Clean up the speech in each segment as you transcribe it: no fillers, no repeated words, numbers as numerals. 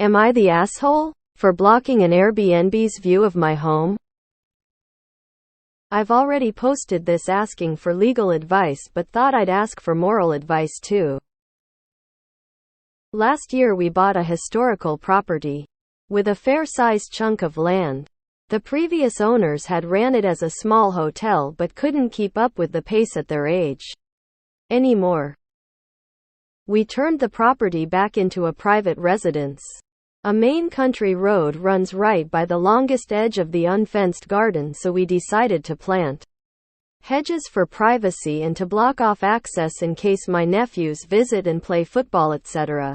Am I the asshole for blocking an Airbnb's view of my home? I've already posted this asking for legal advice, but thought I'd ask for moral advice too. Last year we bought a historical property with a fair-sized chunk of land. The previous owners had ran it as a small hotel but couldn't keep up with the pace at their age anymore. We turned the property back into a private residence. A main country road runs right by the longest edge of the unfenced garden, so we decided to plant hedges for privacy and to block off access in case my nephews visit and play football, etc.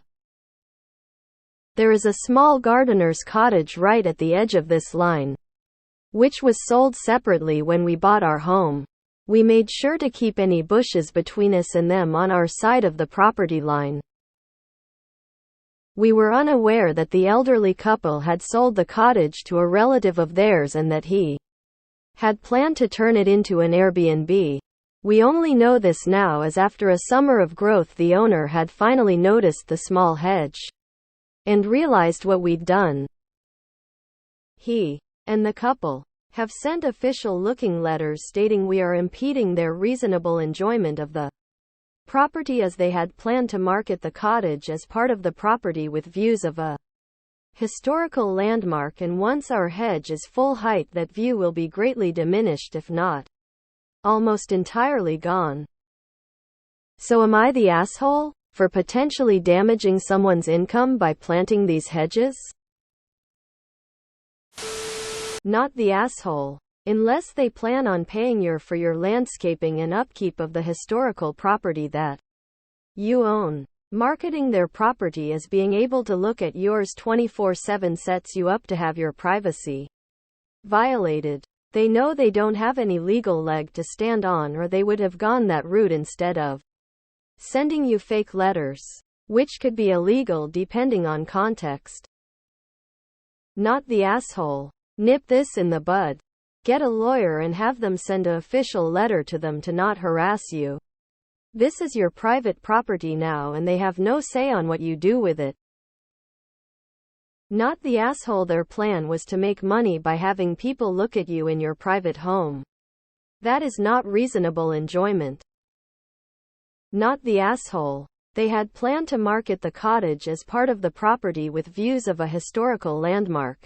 There is a small gardener's cottage right at the edge of this line, which was sold separately when we bought our home. We made sure to keep any bushes between us and them on our side of the property line. We were unaware that the elderly couple had sold the cottage to a relative of theirs and that he had planned to turn it into an Airbnb. We only know this now as after a summer of growth the owner had finally noticed the small hedge and realized what we'd done. He and the couple have sent official-looking letters stating we are impeding their reasonable enjoyment of the property, as they had planned to market the cottage as part of the property with views of a historical landmark, and once our hedge is full height that view will be greatly diminished, if not almost entirely gone. So am I the asshole for potentially damaging someone's income by planting these hedges? Not the asshole, unless they plan on paying you for your landscaping and upkeep of the historical property that you own. Marketing their property as being able to look at yours 24/7 sets you up to have your privacy violated. They know they don't have any legal leg to stand on, or they would have gone that route instead of sending you fake letters, which could be illegal depending on context. Not the asshole. Nip this in the bud. Get a lawyer and have them send an official letter to them to not harass you. This is your private property now and they have no say on what you do with it. Not the asshole. Their plan was to make money by having people look at you in your private home. That is not reasonable enjoyment. Not the asshole. They had planned to market the cottage as part of the property with views of a historical landmark.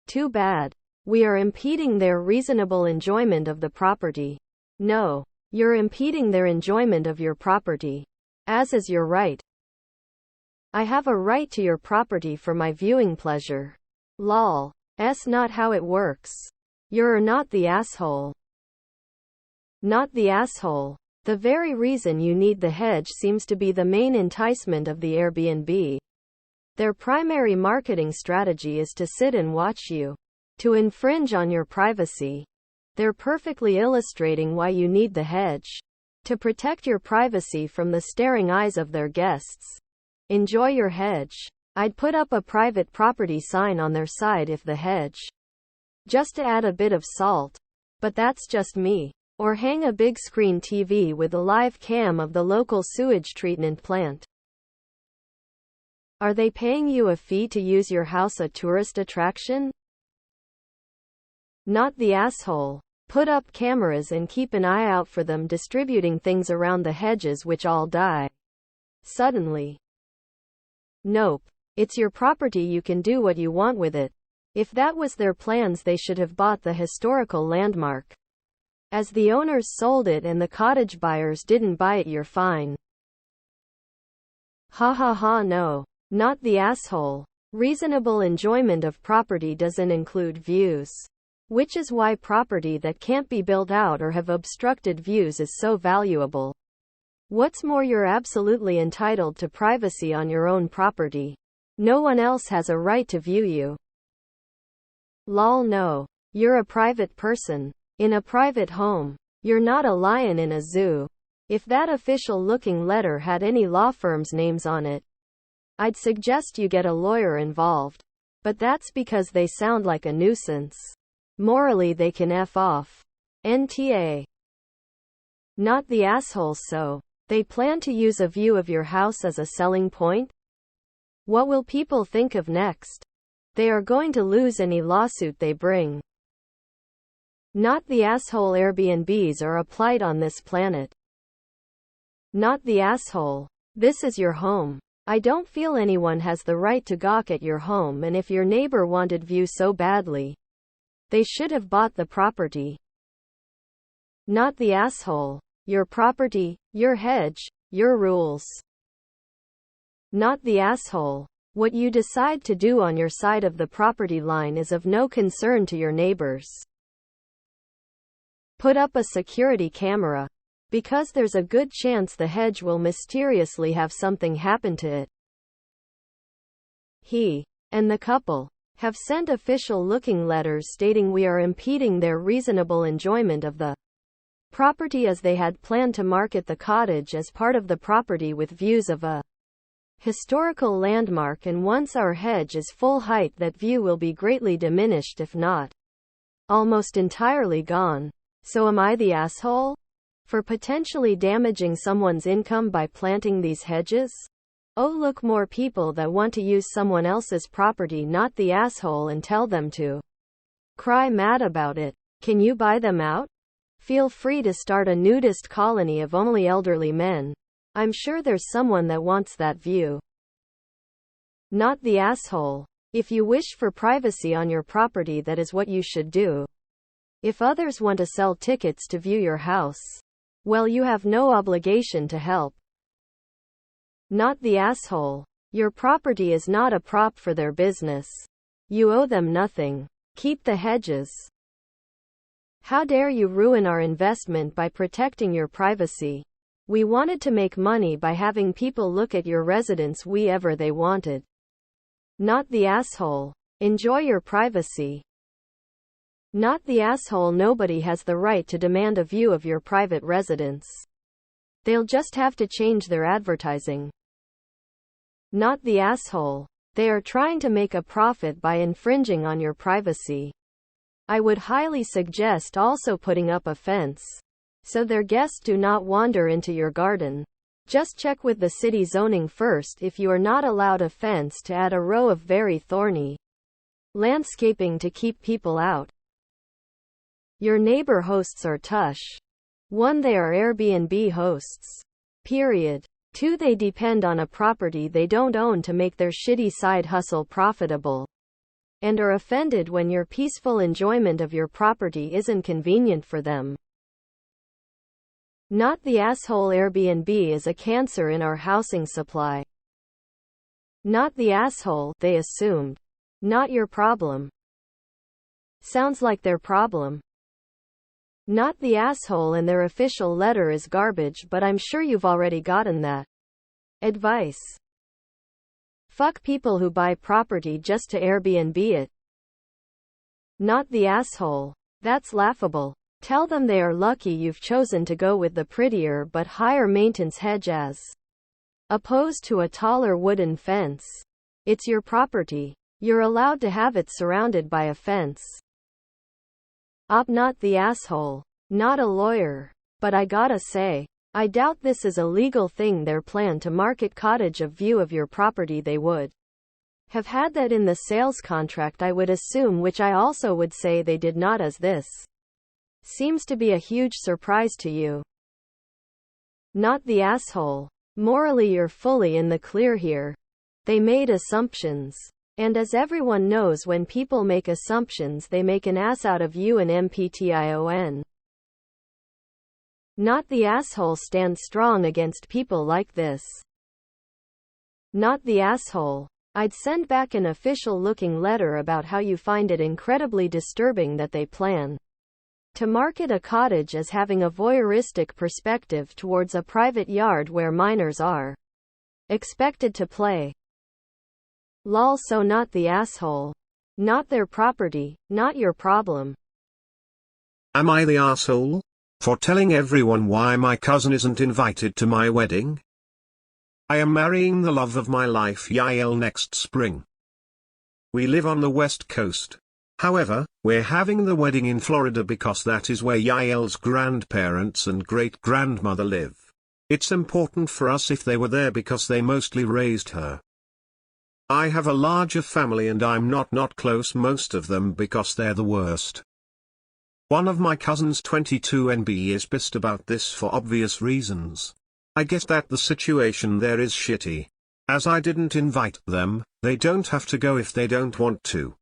Too bad. We are impeding their reasonable enjoyment of the property. No, you're impeding their enjoyment of your property, as is your right. I have a right to your property for my viewing pleasure. Lol. That's not how it works. You're not the asshole. Not the asshole. The very reason you need the hedge seems to be the main enticement of the Airbnb. Their primary marketing strategy is to sit and watch you, to infringe on your privacy. They're perfectly illustrating why you need the hedge. To protect your privacy from the staring eyes of their guests. Enjoy your hedge. I'd put up a private property sign on their side if the hedge just to add a bit of salt. But that's just me. Or hang a big screen TV with a live cam of the local sewage treatment plant. Are they paying you a fee to use your house, a tourist attraction? Not the asshole. Put up cameras and keep an eye out for them distributing things around the hedges which all die suddenly. Nope. It's your property, you can do what you want with it. If that was their plans, they should have bought the historical landmark. As the owners sold it and the cottage buyers didn't buy it, you're fine. Ha ha ha. No. Not the asshole. Reasonable enjoyment of property doesn't include views. Which is why property that can't be built out or have obstructed views is so valuable. What's more, you're absolutely entitled to privacy on your own property. No one else has a right to view you. Lol. No. You're a private person. In a private home. You're not a lion in a zoo. If that official-looking letter had any law firm's names on it, I'd suggest you get a lawyer involved. But that's because they sound like a nuisance. Morally they can F off. NTA. Not the asshole. So they plan to use a view of your house as a selling point? What will people think of next? They are going to lose any lawsuit they bring. Not the asshole. Airbnbs are a plight on this planet. Not the asshole. This is your home. I don't feel anyone has the right to gawk at your home, and if your neighbor wanted view so badly, they should have bought the property. Not the asshole. Your property, your hedge, your rules. Not the asshole. What you decide to do on your side of the property line is of no concern to your neighbors. Put up a security camera, because there's a good chance the hedge will mysteriously have something happen to it. He and the couple have sent official-looking letters stating we are impeding their reasonable enjoyment of the property, as they had planned to market the cottage as part of the property with views of a historical landmark, and once our hedge is full height, that view will be greatly diminished, if not almost entirely gone. So am I the asshole for potentially damaging someone's income by planting these hedges? Oh, look, more people that want to use someone else's property. Not the asshole, and tell them to cry mad about it. Can you buy them out? Feel free to start a nudist colony of only elderly men. I'm sure there's someone that wants that view. Not the asshole. If you wish for privacy on your property, that is what you should do. If others want to sell tickets to view your house, well, you have no obligation to help. Not the asshole. Your property is not a prop for their business. You owe them nothing. Keep the hedges. How dare you ruin our investment by protecting your privacy? We wanted to make money by having people look at your residence whenever they wanted. Not the asshole. Enjoy your privacy. Not the asshole. Nobody has the right to demand a view of your private residence. They'll just have to change their advertising. Not the asshole. They are trying to make a profit by infringing on your privacy. I would highly suggest also putting up a fence, so their guests do not wander into your garden. Just check with the city zoning first if you are not allowed a fence to add a row of very thorny landscaping to keep people out. Your neighbor hosts are tush. 1. They are Airbnb hosts. Period. 2. They depend on a property they don't own to make their shitty side hustle profitable, and are offended when your peaceful enjoyment of your property isn't convenient for them. Not the asshole. Airbnb is a cancer in our housing supply. Not the asshole. They assumed. Not your problem. Sounds like their problem. Not the asshole, and their official letter is garbage, but I'm sure you've already gotten that advice. Fuck people who buy property just to Airbnb it. Not the asshole. That's laughable. Tell them they are lucky you've chosen to go with the prettier but higher maintenance hedge as opposed to a taller wooden fence. It's your property. You're allowed to have it surrounded by a fence. Not the asshole. Not a lawyer. But I gotta say, I doubt this is a legal thing. Their plan to market cottage of view of your property, they would have had that in the sales contract, I would assume, which I also would say they did not, as this seems to be a huge surprise to you. Not the asshole. Morally, you're fully in the clear here. They made assumptions. And as everyone knows, when people make assumptions, they make an ass out of you and MPTION. Not the asshole. Stand strong against people like this. Not the asshole. I'd send back an official-looking letter about how you find it incredibly disturbing that they plan to market a cottage as having a voyeuristic perspective towards a private yard where minors are expected to play. Lol. So not the asshole. Not their property, not your problem. Am I the asshole for telling everyone why my cousin isn't invited to my wedding? I am marrying the love of my life, Yael, next spring. We live on the West Coast. However, we're having the wedding in Florida because that is where Yael's grandparents and great-grandmother live. It's important for us if they were there because they mostly raised her. I have a larger family and I'm not close most of them because they're the worst. One of my cousins 22NB is pissed about this for obvious reasons. I get that the situation there is shitty. As I didn't invite them, they don't have to go if they don't want to.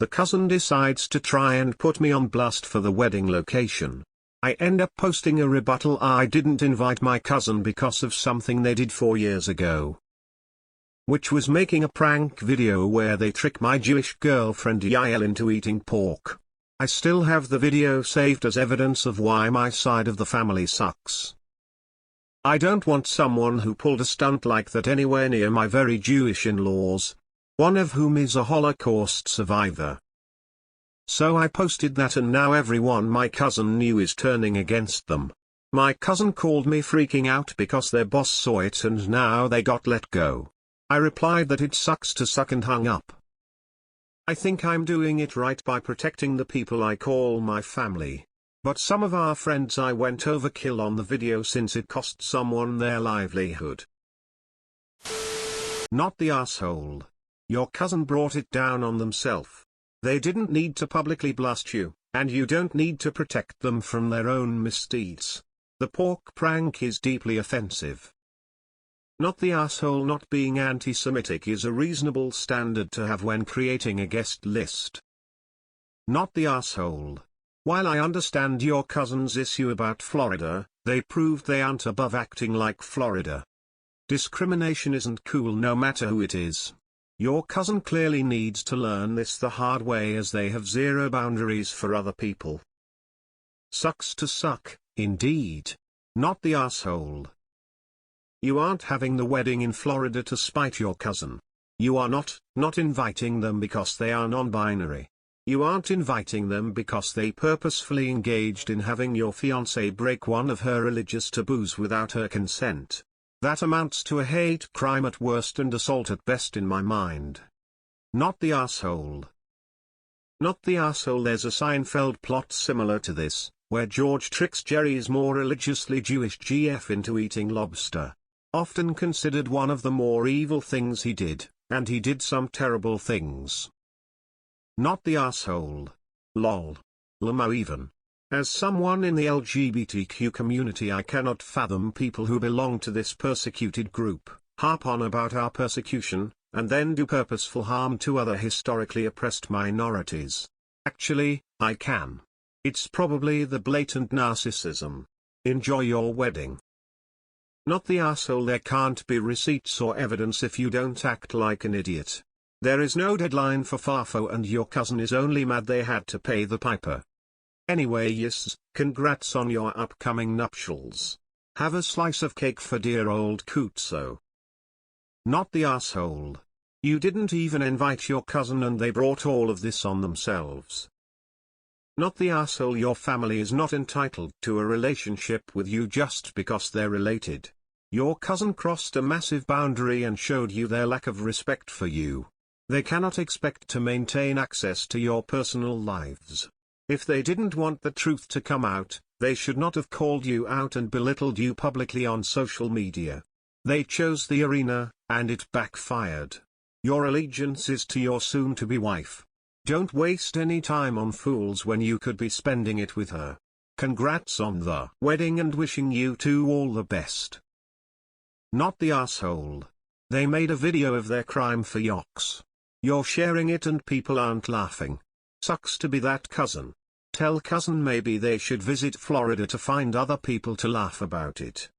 The cousin decides to try and put me on blast for the wedding location. I end up posting a rebuttal: I didn't invite my cousin because of something they did 4 years ago. Which was making a prank video where they trick my Jewish girlfriend Yael into eating pork. I still have the video saved as evidence of why my side of the family sucks. I don't want someone who pulled a stunt like that anywhere near my very Jewish in-laws, one of whom is a Holocaust survivor. So I posted that, and now everyone my cousin knew is turning against them. My cousin called me freaking out because their boss saw it and now they got let go. I replied that it sucks to suck and hung up. I think I'm doing it right by protecting the people I call my family. But some of our friends I went overkill on the video since it cost someone their livelihood. Not the asshole. Your cousin brought it down on themselves. They didn't need to publicly blast you, and you don't need to protect them from their own misdeeds. The pork prank is deeply offensive. Not the asshole. Not being anti-Semitic is a reasonable standard to have when creating a guest list. Not the asshole. While I understand your cousin's issue about Florida, they proved they aren't above acting like Florida. Discrimination isn't cool no matter who it is. Your cousin clearly needs to learn this the hard way, as they have zero boundaries for other people. Sucks to suck, indeed. Not the asshole. You aren't having the wedding in Florida to spite your cousin. You are not inviting them because they are non-binary. You aren't inviting them because they purposefully engaged in having your fiancé break one of her religious taboos without her consent. That amounts to a hate crime at worst and assault at best in my mind. Not the asshole. Not the asshole. There's a Seinfeld plot similar to this, where George tricks Jerry's more religiously Jewish GF into eating lobster. Often considered one of the more evil things he did, and he did some terrible things. Not the asshole. Lol. Lamo even. As someone in the LGBTQ community, I cannot fathom people who belong to this persecuted group, harp on about our persecution, and then do purposeful harm to other historically oppressed minorities. Actually, I can. It's probably the blatant narcissism. Enjoy your wedding. Not the asshole. There can't be receipts or evidence if you don't act like an idiot. There is no deadline for FAFO and your cousin is only mad they had to pay the piper. Anyway, yes, congrats on your upcoming nuptials. Have a slice of cake for dear old Kutso. Not the asshole. You didn't even invite your cousin and they brought all of this on themselves. Not the asshole. Your family is not entitled to a relationship with you just because they're related. Your cousin crossed a massive boundary and showed you their lack of respect for you. They cannot expect to maintain access to your personal lives. If they didn't want the truth to come out, they should not have called you out and belittled you publicly on social media. They chose the arena, and it backfired. Your allegiance is to your soon-to-be wife. Don't waste any time on fools when you could be spending it with her. Congrats on the wedding and wishing you two all the best. Not the asshole. They made a video of their crime for Yox. You're sharing it and people aren't laughing. Sucks to be that cousin. Tell cousin maybe they should visit Florida to find other people to laugh about it.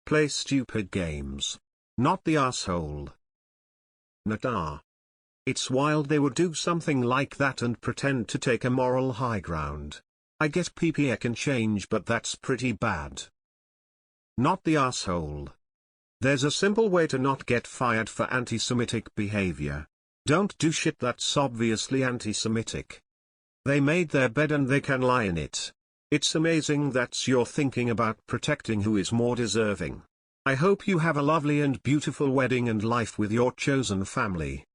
Play stupid games. Not the asshole. Nata. It's wild they would do something like that and pretend to take a moral high ground. I get PPA can change, but that's pretty bad. Not the asshole. There's a simple way to not get fired for anti-Semitic behavior. Don't do shit that's obviously anti-Semitic. They made their bed and they can lie in it. It's amazing that you're thinking about protecting who is more deserving. I hope you have a lovely and beautiful wedding and life with your chosen family.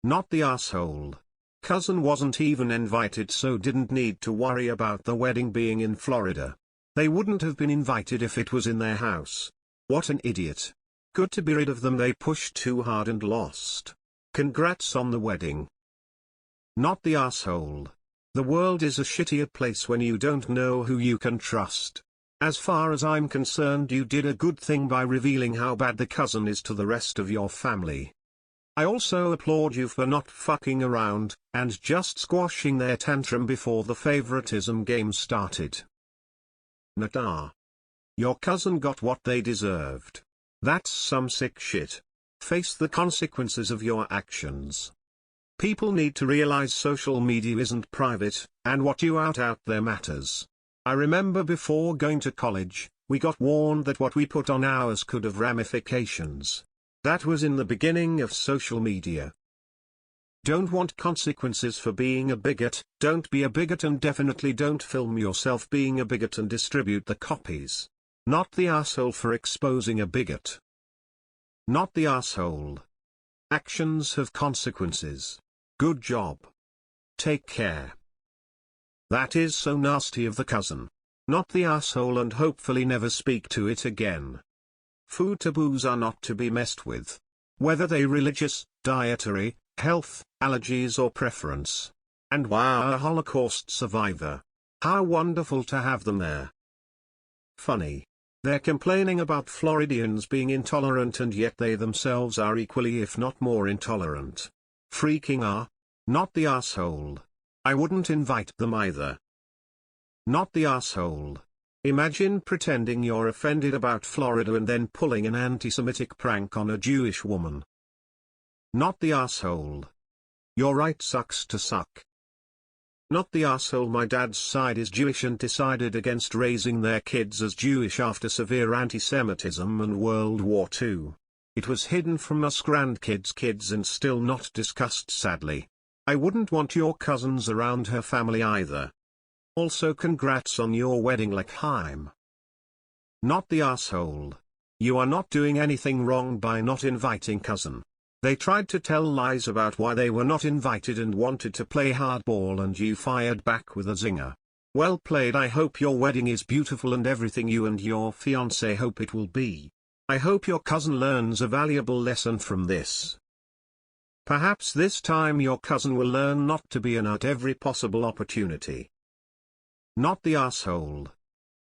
Not the asshole. Cousin wasn't even invited, so didn't need to worry about the wedding being in Florida. They wouldn't have been invited if it was in their house. What an idiot. Good to be rid of them, they pushed too hard and lost. Congrats on the wedding. Not the asshole. The world is a shittier place when you don't know who you can trust. As far as I'm concerned, you did a good thing by revealing how bad the cousin is to the rest of your family. I also applaud you for not fucking around, and just squashing their tantrum before the favoritism game started. Nata. Your cousin got what they deserved. That's some sick shit. Face the consequences of your actions. People need to realize social media isn't private, and what you out there matters. I remember before going to college, we got warned that what we put on ours could have ramifications. That was in the beginning of social media. Don't want consequences for being a bigot, don't be a bigot, and definitely don't film yourself being a bigot and distribute the copies. Not the asshole for exposing a bigot. Not the asshole. Actions have consequences. Good job. Take care. That is so nasty of the cousin. Not the asshole, and hopefully never speak to it again. Food taboos are not to be messed with. Whether they religious, dietary, health, allergies or preference. And wow, a Holocaust survivor. How wonderful to have them there. Funny. They're complaining about Floridians being intolerant, and yet they themselves are equally if not more intolerant. Freaking are. Not the asshole. I wouldn't invite them either. Not the asshole. Imagine pretending you're offended about Florida and then pulling an anti-Semitic prank on a Jewish woman. Not the asshole. Your right sucks to suck. Not the asshole. My dad's side is Jewish and decided against raising their kids as Jewish after severe anti-Semitism and World War II. It was hidden from us grandkids' kids and still not discussed, sadly. I wouldn't want your cousins around her family either. Also congrats on your wedding, L'chaim. Not the asshole. You are not doing anything wrong by not inviting cousin. They tried to tell lies about why they were not invited and wanted to play hardball, and you fired back with a zinger. Well played. I hope your wedding is beautiful and everything you and your fiancé hope it will be. I hope your cousin learns a valuable lesson from this. Perhaps this time your cousin will learn not to be an at every possible opportunity. Not the asshole.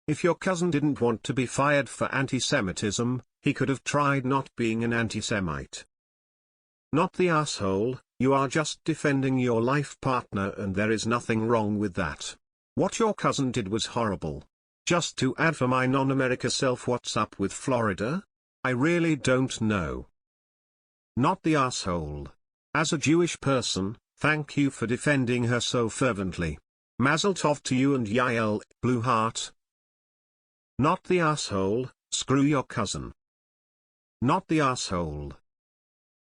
If your cousin didn't want to be fired for anti-Semitism, he could have tried not being an anti-Semite. Not the asshole. You are just defending your life partner and there is nothing wrong with that. What your cousin did was horrible. Just to add for my non-America self, what's up with Florida? I really don't know. Not the asshole. As a Jewish person, thank you for defending her so fervently. Mazel tov to you and Yael, Blue Heart. Not the asshole. Screw your cousin. Not the asshole.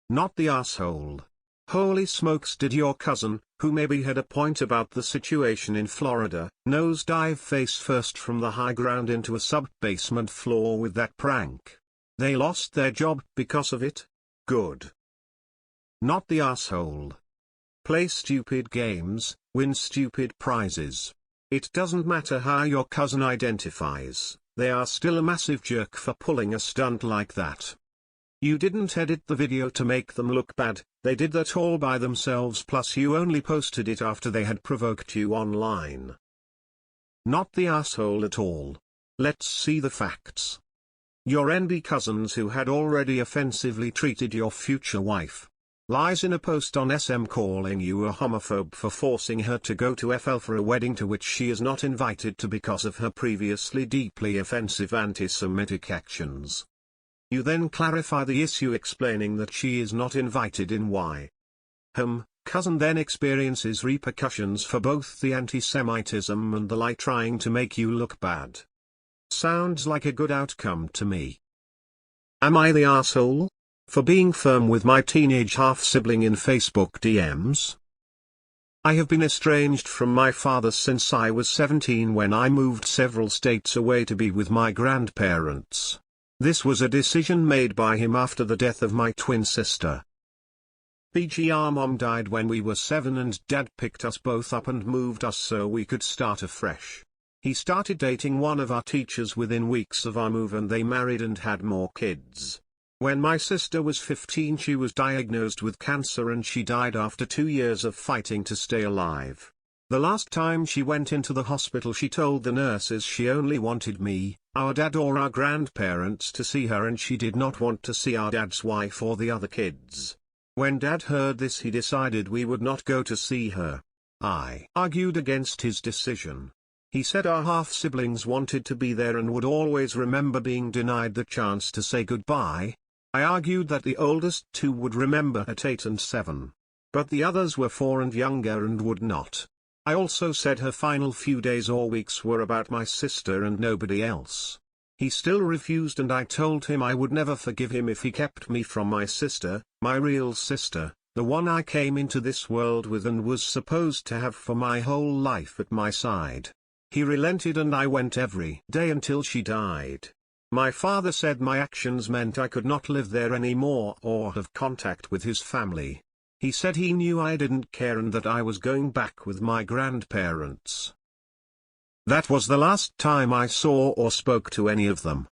Not the asshole. Holy smokes, did your cousin, who maybe had a point about the situation in Florida, nosedive face first from the high ground into a sub-basement floor with that prank? They lost their job because of it? Good. Not the asshole. Play stupid games, win stupid prizes. It doesn't matter how your cousin identifies, they are still a massive jerk for pulling a stunt like that. You didn't edit the video to make them look bad, they did that all by themselves, plus you only posted it after they had provoked you online. Not the asshole at all. Let's see the facts. Your NB cousins who had already offensively treated your future wife. Lies in a post on SM calling you a homophobe for forcing her to go to FL for a wedding to which she is not invited to because of her previously deeply offensive anti-Semitic actions. You then clarify the issue explaining that she is not invited in why. Cousin then experiences repercussions for both the anti-Semitism and the lie, trying to make you look bad. Sounds like a good outcome to me. Am I the asshole? For being firm with my teenage half-sibling in Facebook DMs? I have been estranged from my father since I was 17 when I moved several states away to be with my grandparents. This was a decision made by him after the death of my twin sister. Our mom died when we were 7 and dad picked us both up and moved us so we could start afresh. He started dating one of our teachers within weeks of our move and they married and had more kids. When my sister was 15 she was diagnosed with cancer and she died after 2 years of fighting to stay alive. The last time she went into the hospital she told the nurses she only wanted me, our dad or our grandparents to see her and she did not want to see our dad's wife or the other kids. When Dad heard this he decided we would not go to see her. I argued against his decision. He said our half-siblings wanted to be there and would always remember being denied the chance to say goodbye. I argued that the oldest two would remember at 8 and 7. But the others were 4 and younger and would not. I also said her final few days or weeks were about my sister and nobody else. He still refused and I told him I would never forgive him if he kept me from my sister, my real sister, the one I came into this world with and was supposed to have for my whole life at my side. He relented and I went every day until she died. My father said my actions meant I could not live there anymore or have contact with his family. He said he knew I didn't care and that I was going back with my grandparents. That was the last time I saw or spoke to any of them.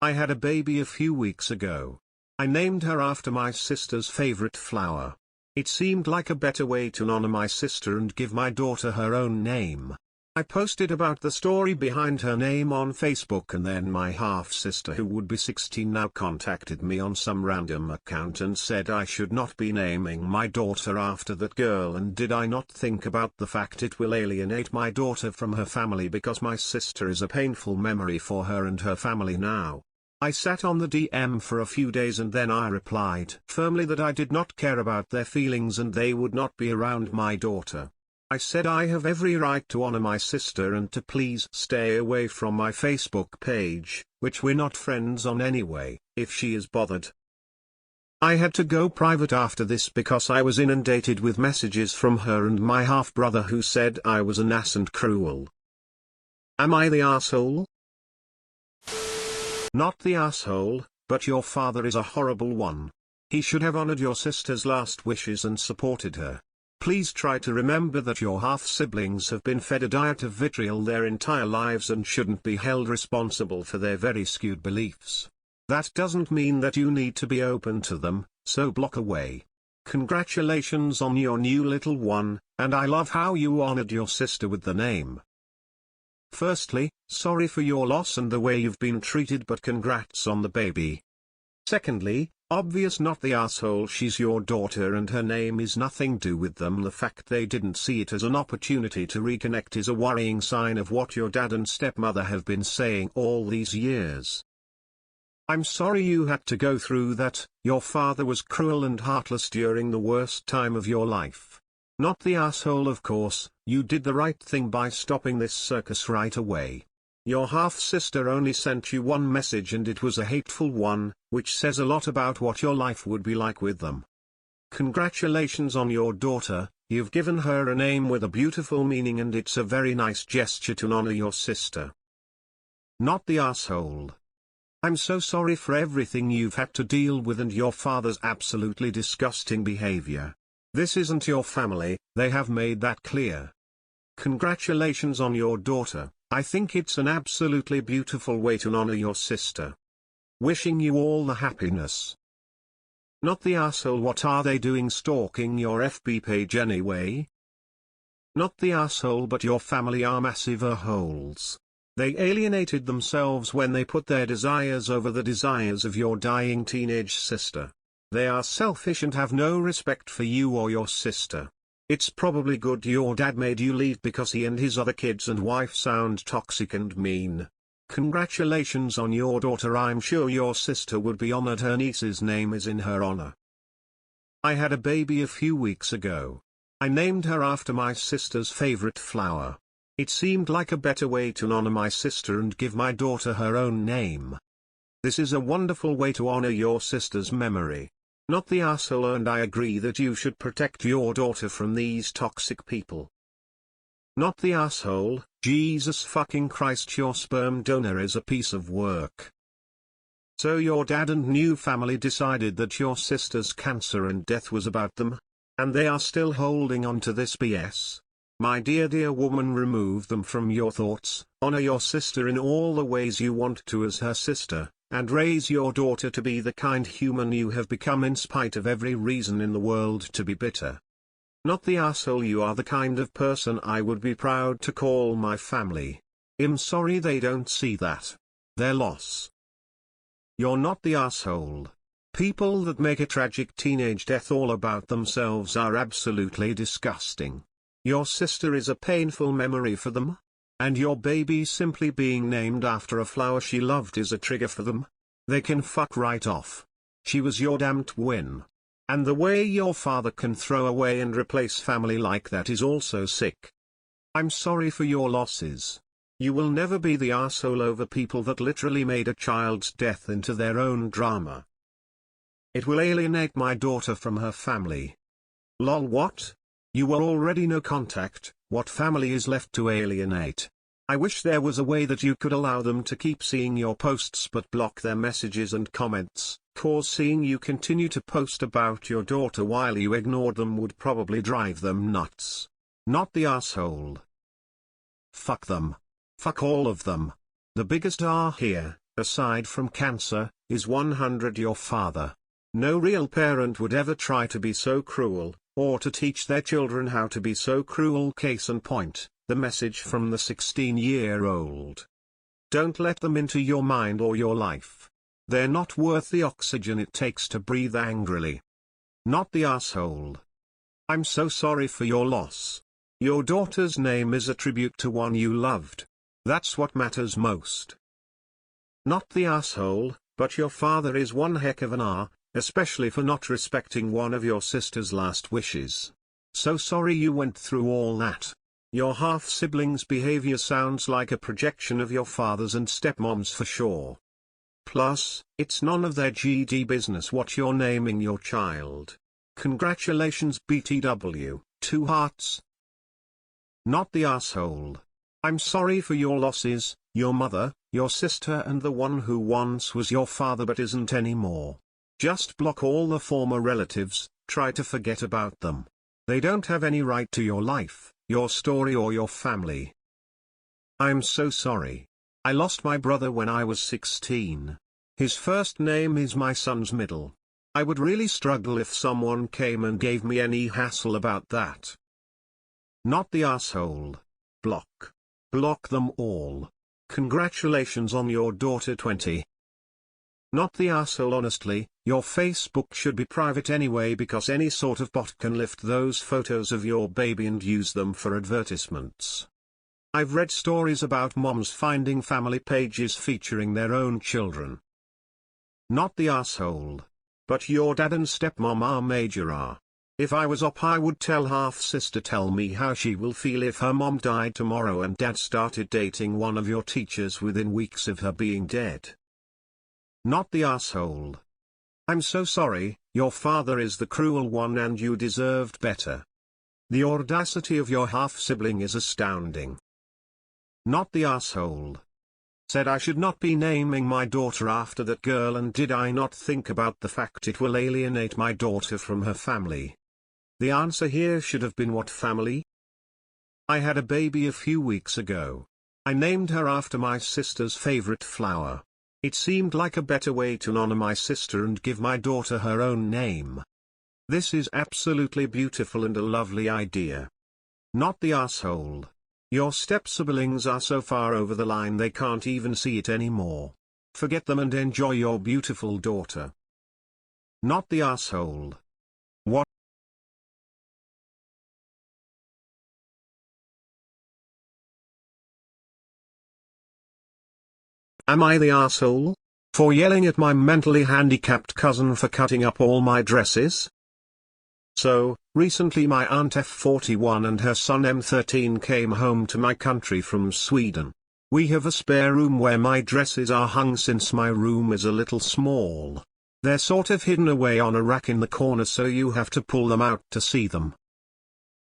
I had a baby a few weeks ago. I named her after my sister's favorite flower. It seemed like a better way to honor my sister and give my daughter her own name. I posted about the story behind her name on Facebook and then my half-sister who would be 16 now contacted me on some random account and said I should not be naming my daughter after that girl and did I not think about the fact it will alienate my daughter from her family because my sister is a painful memory for her and her family now. I sat on the DM for a few days and then I replied firmly that I did not care about their feelings and they would not be around my daughter. I said I have every right to honor my sister and to please stay away from my Facebook page, which we're not friends on anyway, if she is bothered. I had to go private after this because I was inundated with messages from her and my half-brother who said I was an ass and cruel. Am I the asshole? Not the asshole, but your father is a horrible one. He should have honored your sister's last wishes and supported her. Please try to remember that your half-siblings have been fed a diet of vitriol their entire lives and shouldn't be held responsible for their very skewed beliefs. That doesn't mean that you need to be open to them, so block away. Congratulations on your new little one, and I love how you honored your sister with the name. Firstly, sorry for your loss and the way you've been treated, but congrats on the baby. Secondly, obvious not the asshole, she's your daughter and her name is nothing to do with them. The fact they didn't see it as an opportunity to reconnect is a worrying sign of what your dad and stepmother have been saying all these years. I'm sorry you had to go through that. Your father was cruel and heartless during the worst time of your life. Not the asshole, of course. You did the right thing by stopping this circus right away. Your half-sister only sent you one message and it was a hateful one, which says a lot about what your life would be like with them. Congratulations on your daughter, you've given her a name with a beautiful meaning and it's a very nice gesture to honor your sister. Not the asshole. I'm so sorry for everything you've had to deal with and your father's absolutely disgusting behavior. This isn't your family, they have made that clear. Congratulations on your daughter. I think it's an absolutely beautiful way to honor your sister. Wishing you all the happiness. Not the asshole, what are they doing stalking your FB page anyway? Not the asshole, but your family are massive holes. They alienated themselves when they put their desires over the desires of your dying teenage sister. They are selfish and have no respect for you or your sister. It's probably good your dad made you leave because he and his other kids and wife sound toxic and mean. Congratulations on your daughter, I'm sure your sister would be honored her niece's name is in her honor. I had a baby a few weeks ago. I named her after my sister's favorite flower. It seemed like a better way to honor my sister and give my daughter her own name. This is a wonderful way to honor your sister's memory. Not the asshole, and I agree that you should protect your daughter from these toxic people. Not the asshole, Jesus fucking Christ, your sperm donor is a piece of work. So your dad and new family decided that your sister's cancer and death was about them? And they are still holding on to this BS? My dear woman, remove them from your thoughts, honor your sister in all the ways you want to as her sister, and raise your daughter to be the kind human you have become in spite of every reason in the world to be bitter. Not the asshole you are, the kind of person I would be proud to call my family. I'm sorry they don't see that. Their loss. You're not the asshole. People that make a tragic teenage death all about themselves are absolutely disgusting. Your sister is a painful memory for them. And your baby simply being named after a flower she loved is a trigger for them. They can fuck right off. She was your damned win. And the way your father can throw away and replace family like that is also sick. I'm sorry for your losses. You will never be the arsehole over people that literally made a child's death into their own drama. It will alienate my daughter from her family. Lol, what? You were already no contact, what family is left to alienate? I wish there was a way that you could allow them to keep seeing your posts but block their messages and comments, cause seeing you continue to post about your daughter while you ignored them would probably drive them nuts. Not the asshole. Fuck them. Fuck all of them. The biggest R here, aside from cancer, is 100 your father. No real parent would ever try to be so cruel, or to teach their children how to be so cruel. Case in point, the message from the 16-year-old. Don't let them into your mind or your life. They're not worth the oxygen it takes to breathe angrily. Not the asshole. I'm so sorry for your loss. Your daughter's name is a tribute to one you loved. That's what matters most. Not the asshole, but your father is one heck of an R, especially for not respecting one of your sister's last wishes. So sorry you went through all that. Your half-sibling's behavior sounds like a projection of your father's and stepmom's for sure. Plus, it's none of their GD business what you're naming your child. Congratulations BTW, 2 hearts. Not the asshole. I'm sorry for your losses, your mother, your sister and the one who once was your father but isn't anymore. Just block all the former relatives, try to forget about them. They don't have any right to your life, your story or your family. I'm so sorry. I lost my brother when I was 16. His first name is my son's middle. I would really struggle if someone came and gave me any hassle about that. Not the asshole. Block. Block them all. Congratulations on your daughter 20. Not the asshole. Honestly, your Facebook should be private anyway because any sort of bot can lift those photos of your baby and use them for advertisements. I've read stories about moms finding family pages featuring their own children. Not the asshole. But your dad and stepmom are major R. If I was up I would tell half-sister tell me how she will feel if her mom died tomorrow and dad started dating one of your teachers within weeks of her being dead. Not the asshole. I'm so sorry, your father is the cruel one and you deserved better. The audacity of your half-sibling is astounding. Not the asshole. Said I should not be naming my daughter after that girl, and did I not think about the fact it will alienate my daughter from her family? The answer here should have been what family? I had a baby a few weeks ago. I named her after my sister's favorite flower. It seemed like a better way to honor my sister and give my daughter her own name. This is absolutely beautiful and a lovely idea. Not the asshole. Your step-siblings are so far over the line they can't even see it anymore. Forget them and enjoy your beautiful daughter. Not the asshole. What? Am I the asshole? For yelling at my mentally handicapped cousin for cutting up all my dresses? So, recently my aunt F41 and her son M13 came home to my country from Sweden. We have a spare room where my dresses are hung since my room is a little small. They're sort of hidden away on a rack in the corner so you have to pull them out to see them.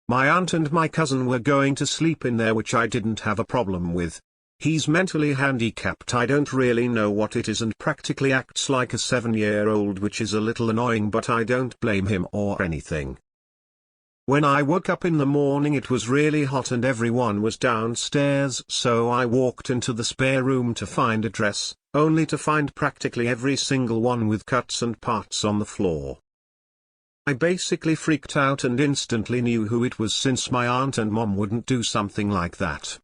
My aunt and my cousin were going to sleep in there, which I didn't have a problem with. He's mentally handicapped, I don't really know what it is, and practically acts like a 7-year-old, which is a little annoying, but I don't blame him or anything. When I woke up in the morning it was really hot and everyone was downstairs, so I walked into the spare room to find a dress, only to find practically every single one with cuts and parts on the floor. I basically freaked out and instantly knew who it was, since my aunt and mom wouldn't do something like that.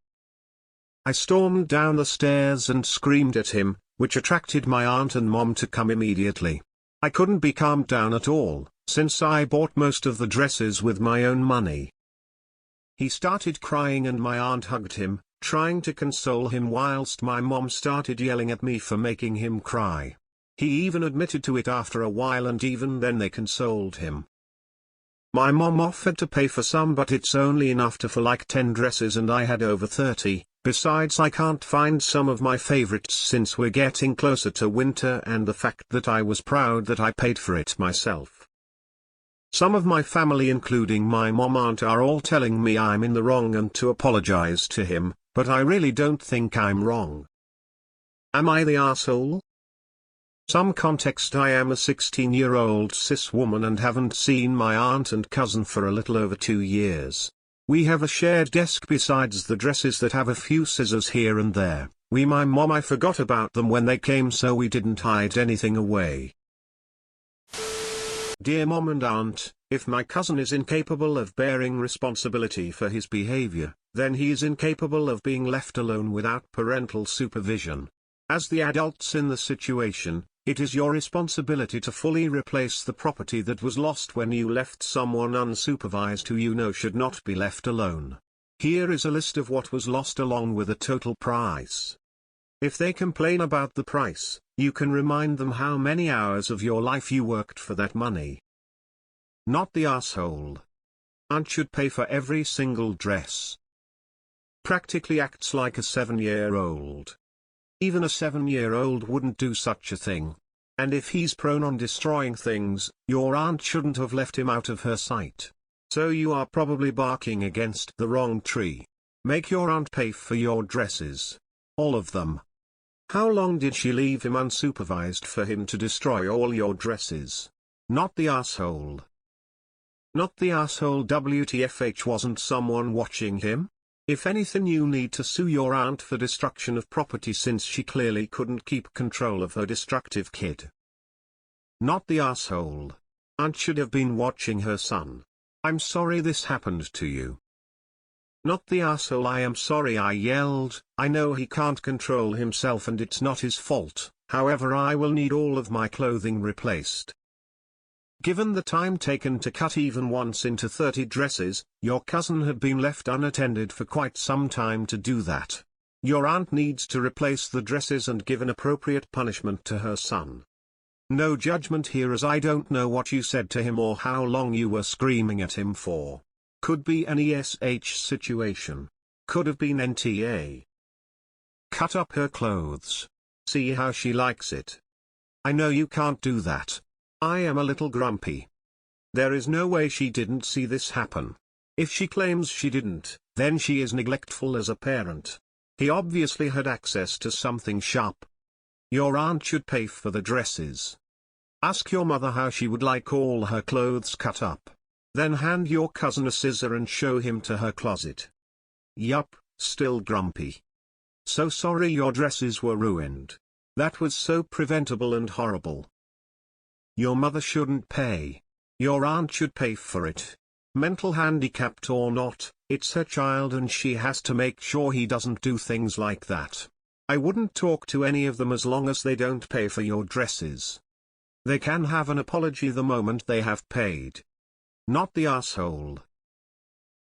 I stormed down the stairs and screamed at him, which attracted my aunt and mom to come immediately. I couldn't be calmed down at all, since I bought most of the dresses with my own money. He started crying and my aunt hugged him, trying to console him, whilst my mom started yelling at me for making him cry. He even admitted to it after a while, and even then they consoled him. My mom offered to pay for some, but it's only enough for like 10 dresses and I had over 30. Besides, I can't find some of my favorites since we're getting closer to winter, and the fact that I was proud that I paid for it myself. Some of my family, including my mom and aunt, are all telling me I'm in the wrong and to apologize to him, but I really don't think I'm wrong. Am I the asshole? Some context: I am a 16-year-old cis woman and haven't seen my aunt and cousin for a little over 2 years. We have a shared desk besides the dresses that have a few scissors here and there. I forgot about them when they came, so we didn't hide anything away. Dear Mom and Aunt, if my cousin is incapable of bearing responsibility for his behavior, then he is incapable of being left alone without parental supervision. As the adults in the situation, it is your responsibility to fully replace the property that was lost when you left someone unsupervised who you know should not be left alone. Here is a list of what was lost along with a total price. If they complain about the price, you can remind them how many hours of your life you worked for that money. Not the asshole. Aunt should pay for every single dress. Practically acts like a 7-year-old. Even a 7-year-old wouldn't do such a thing. And if he's prone on destroying things, your aunt shouldn't have left him out of her sight. So you are probably barking against the wrong tree. Make your aunt pay for your dresses. All of them. How long did she leave him unsupervised for him to destroy all your dresses? Not the asshole. Not the asshole. WTFH, wasn't someone watching him? If anything, you need to sue your aunt for destruction of property, since she clearly couldn't keep control of her destructive kid. Not the asshole. Aunt should have been watching her son. I'm sorry this happened to you. Not the asshole. I am sorry I yelled. I know he can't control himself and it's not his fault, however I will need all of my clothing replaced. Given the time taken to cut even once into 30 dresses, your cousin had been left unattended for quite some time to do that. Your aunt needs to replace the dresses and give an appropriate punishment to her son. No judgment here, as I don't know what you said to him or how long you were screaming at him for. Could be an ESH situation. Could have been NTA. Cut up her clothes. See how she likes it. I know you can't do that. I am a little grumpy. There is no way she didn't see this happen. If she claims she didn't, then she is neglectful as a parent. He obviously had access to something sharp. Your aunt should pay for the dresses. Ask your mother how she would like all her clothes cut up. Then hand your cousin a scissor and show him to her closet. Yup, still grumpy. So sorry your dresses were ruined. That was so preventable and horrible. Your mother shouldn't pay. Your aunt should pay for it. Mental handicapped or not, it's her child and she has to make sure he doesn't do things like that. I wouldn't talk to any of them as long as they don't pay for your dresses. They can have an apology the moment they have paid. Not the asshole.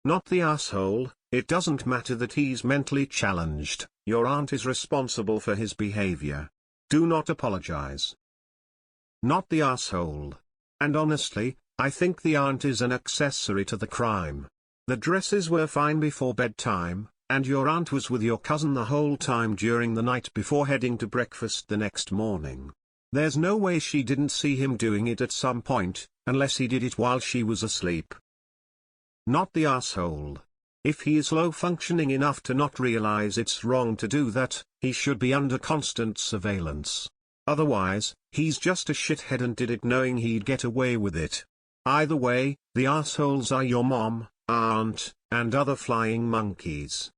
Not the asshole. It doesn't matter that he's mentally challenged, your aunt is responsible for his behavior. Do not apologize. Not the asshole. And honestly, I think the aunt is an accessory to the crime. The dresses were fine before bedtime, and your aunt was with your cousin the whole time during the night before heading to breakfast the next morning. There's no way she didn't see him doing it at some point, unless he did it while she was asleep. Not the asshole. If he is low functioning enough to not realize it's wrong to do that, he should be under constant surveillance. Otherwise, he's just a shithead and did it knowing he'd get away with it. Either way, the assholes are your mom, aunt, and other flying monkeys.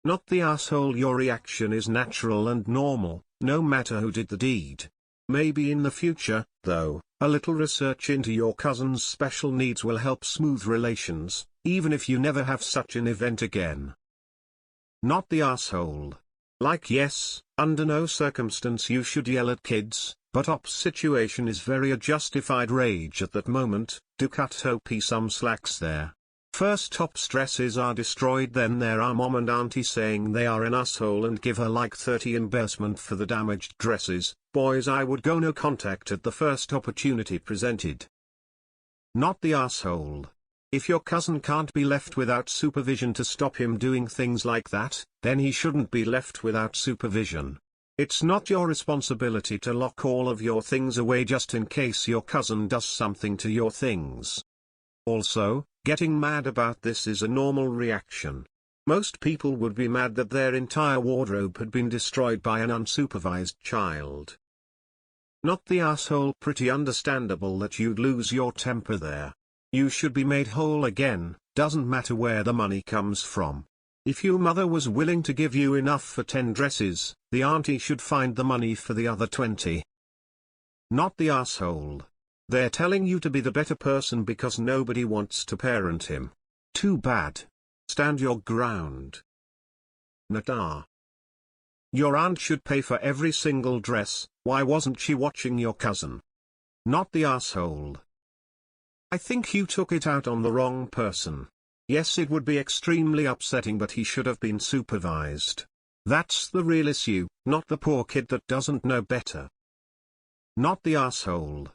Not the asshole. Your reaction is natural and normal, no matter who did the deed. Maybe in the future, though, a little research into your cousin's special needs will help smooth relations, even if you never have such an event again. Not the asshole. Like yes, under no circumstance you should yell at kids, but situation is very a justified rage at that moment. Do cut Op some slacks there. First top stresses are destroyed, then there are mom and auntie saying they are an asshole and give her like 30 embarrassment for the damaged dresses. Boys, I would go no contact at the first opportunity presented. Not the asshole. If your cousin can't be left without supervision to stop him doing things like that, then he shouldn't be left without supervision. It's not your responsibility to lock all of your things away just in case your cousin does something to your things. Also, getting mad about this is a normal reaction. Most people would be mad that their entire wardrobe had been destroyed by an unsupervised child. Not the asshole. Pretty understandable that you'd lose your temper there. You should be made whole again, doesn't matter where the money comes from. If your mother was willing to give you enough for 10 dresses, the auntie should find the money for the other 20. Not the asshole. They're telling you to be the better person because nobody wants to parent him. Too bad. Stand your ground. Not Your aunt should pay for every single dress. Why wasn't she watching your cousin? Not the asshole. I think you took it out on the wrong person. Yes, it would be extremely upsetting, but he should have been supervised. That's the real issue, not the poor kid that doesn't know better. Not the asshole.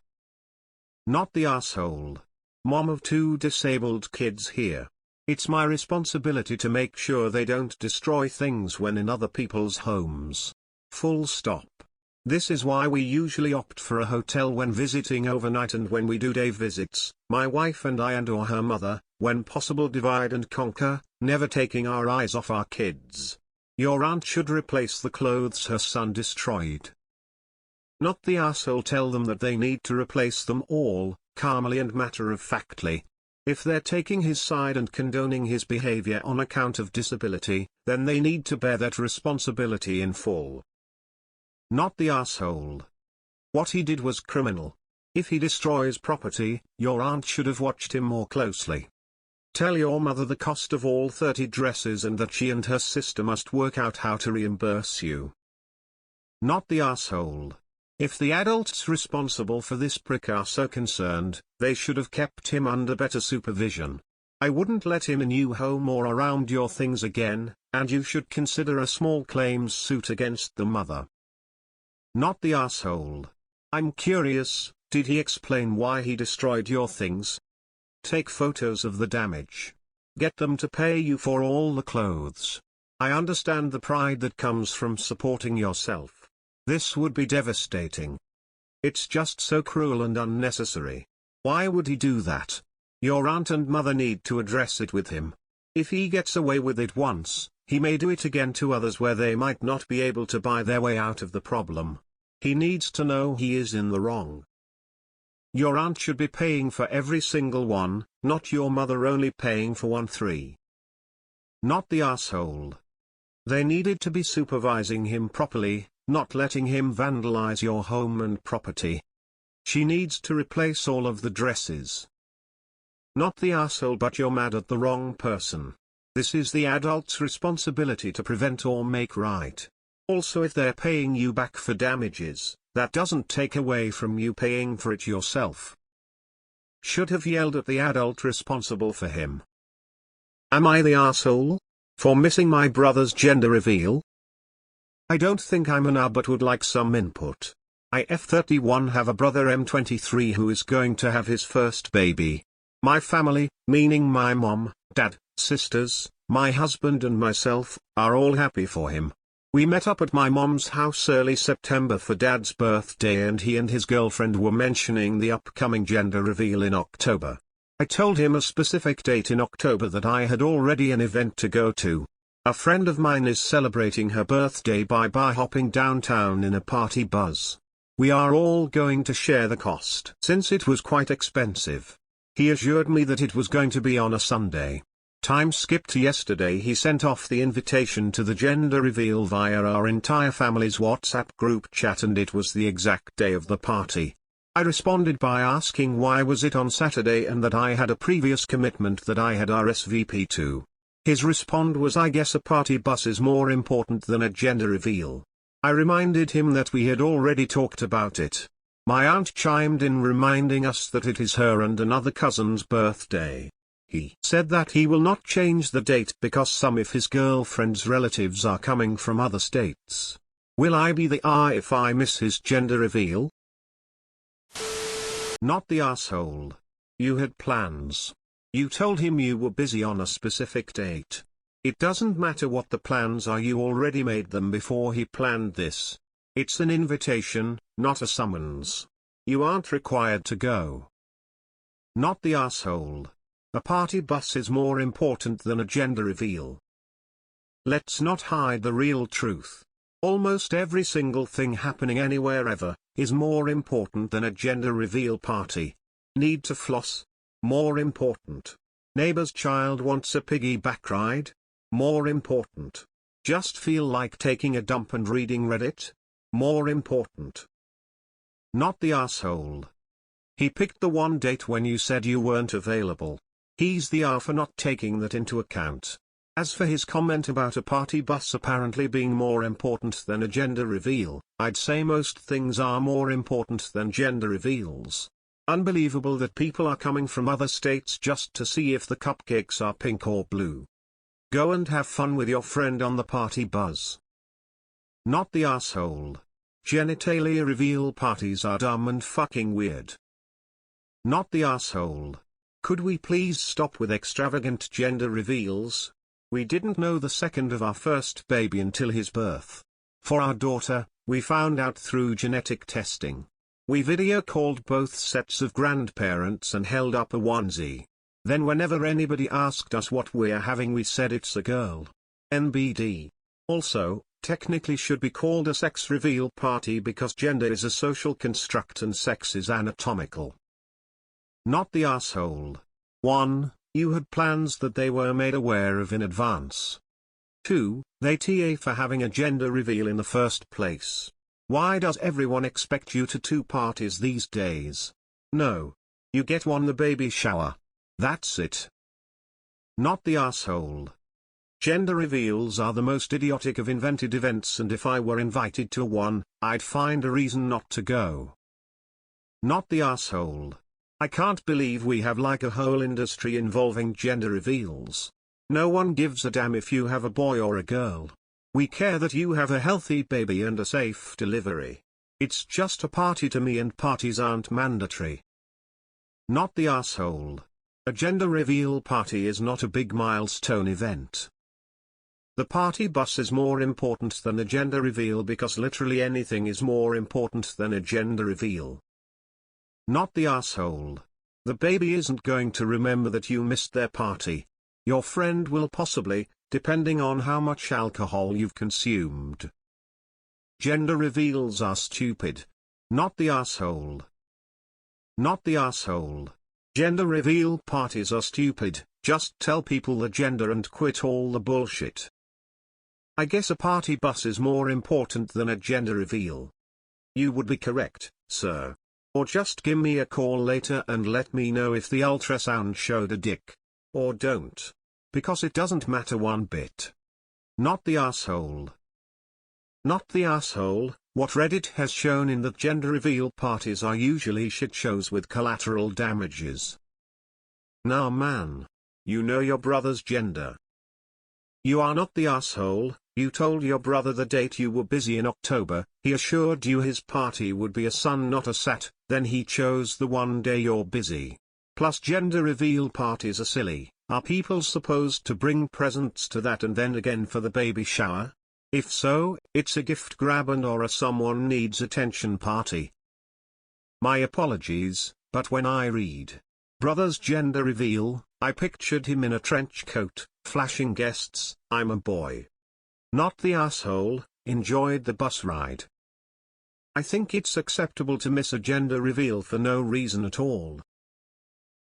Not the asshole. Mom of 2 disabled kids here. It's my responsibility to make sure they don't destroy things when in other people's homes. Full stop. This is why we usually opt for a hotel when visiting overnight, and when we do day visits, my wife and I and/or her mother, when possible, divide and conquer, never taking our eyes off our kids. Your aunt should replace the clothes her son destroyed. Not the asshole. Tell them that they need to replace them all, calmly and matter-of-factly. If they're taking his side and condoning his behavior on account of disability, then they need to bear that responsibility in full. Not the asshole. What he did was criminal. If he destroys property, your aunt should have watched him more closely. Tell your mother the cost of all 30 dresses and that she and her sister must work out how to reimburse you. Not the asshole. If the adults responsible for this prick are so concerned, they should have kept him under better supervision. I wouldn't let him in your home or around your things again, and you should consider a small claims suit against the mother. Not the asshole. I'm curious, did he explain why he destroyed your things? Take photos of the damage. Get them to pay you for all the clothes. I understand the pride that comes from supporting yourself. This would be devastating. It's just so cruel and unnecessary. Why would he do that? Your aunt and mother need to address it with him. If he gets away with it once, he may do it again to others where they might not be able to buy their way out of the problem. He needs to know he is in the wrong. Your aunt should be paying for every single one, not your mother only paying for 1-3. Not the asshole. They needed to be supervising him properly, not letting him vandalize your home and property. She needs to replace all of the dresses. Not the asshole, but you're mad at the wrong person. This is the adult's responsibility to prevent or make right. Also, if they're paying you back for damages, that doesn't take away from you paying for it yourself. Should have yelled at the adult responsible for him. Am I the asshole? For missing my brother's gender reveal? I don't think I'm an but would like some input. I F31 have a brother M23 who is going to have his first baby. My family, meaning my mom, dad, sisters, my husband and myself, are all happy for him. We met up at my mom's house early September for dad's birthday, and he and his girlfriend were mentioning the upcoming gender reveal in October. I told him a specific date in October that I had already an event to go to. A friend of mine is celebrating her birthday by bar hopping downtown in a party buzz. We are all going to share the cost. Since it was quite expensive. He assured me that it was going to be on a Sunday. Time skipped to yesterday. He sent off the invitation to the gender reveal via our entire family's WhatsApp group chat, and it was the exact day of the party. I responded by asking why was it on Saturday and that I had a previous commitment that I had RSVP to. His response was, I guess a party bus is more important than a gender reveal. I reminded him that we had already talked about it. My aunt chimed in reminding us that it is her and another cousin's birthday. He said that he will not change the date because some of his girlfriend's relatives are coming from other states. Will I be the if I miss his gender reveal? Not the asshole. You had plans. You told him you were busy on a specific date. It doesn't matter what the plans are, you already made them before he planned this. It's an invitation, not a summons. You aren't required to go. Not the asshole. A party bus is more important than a gender reveal. Let's not hide the real truth. Almost every single thing happening anywhere ever is more important than a gender reveal party. Need to floss? More important. Neighbor's child wants a piggyback ride? More important. Just feel like taking a dump and reading Reddit? More important. Not the asshole. He picked the one date when you said you weren't available. He's the A for not taking that into account. As for his comment about a party bus apparently being more important than a gender reveal, I'd say most things are more important than gender reveals. Unbelievable that people are coming from other states just to see if the cupcakes are pink or blue. Go and have fun with your friend on the party bus. Not the asshole. Genitalia reveal parties are dumb and fucking weird. Not the asshole. Could we please stop with extravagant gender reveals? We didn't know the second of our first baby until his birth. For our daughter, we found out through genetic testing. We video called both sets of grandparents and held up a onesie. Then whenever anybody asked us what we're having, we said it's a girl. NBD. Also, technically should be called a sex reveal party because gender is a social construct and sex is anatomical. Not the asshole. 1. You had plans that they were made aware of in advance. 2. They TA for having a gender reveal in the first place. Why does everyone expect you to two parties these days? No. You get one, the baby shower. That's it. Not the asshole. Gender reveals are the most idiotic of invented events, and if I were invited to one, I'd find a reason not to go. Not the asshole. I can't believe we have like a whole industry involving gender reveals. No one gives a damn if you have a boy or a girl. We care that you have a healthy baby and a safe delivery. It's just a party to me, and parties aren't mandatory. Not the asshole. A gender reveal party is not a big milestone event. The party bus is more important than a gender reveal because literally anything is more important than a gender reveal. Not the asshole. The baby isn't going to remember that you missed their party. Your friend will possibly, depending on how much alcohol you've consumed. Gender reveals are stupid. Not the asshole. Not the asshole. Gender reveal parties are stupid. Just tell people the gender and quit all the bullshit. I guess a party bus is more important than a gender reveal. You would be correct, sir. Or just give me a call later and let me know if the ultrasound showed a dick. Or don't. Because it doesn't matter one bit. Not the asshole. Not the asshole. What Reddit has shown in that gender reveal parties are usually shit shows with collateral damages. Nah man. You know your brother's gender. You are not the asshole. You told your brother the date you were busy in October, he assured you his party would be a sun not a sat, then he chose the one day you're busy. Plus gender reveal parties are silly. Are people supposed to bring presents to that and then again for the baby shower? If so, it's a gift grab and or a someone needs attention party. My apologies, but when I read brother's gender reveal, I pictured him in a trench coat, flashing guests, I'm a boy. Not the asshole, enjoyed the bus ride. I think it's acceptable to miss a gender reveal for no reason at all.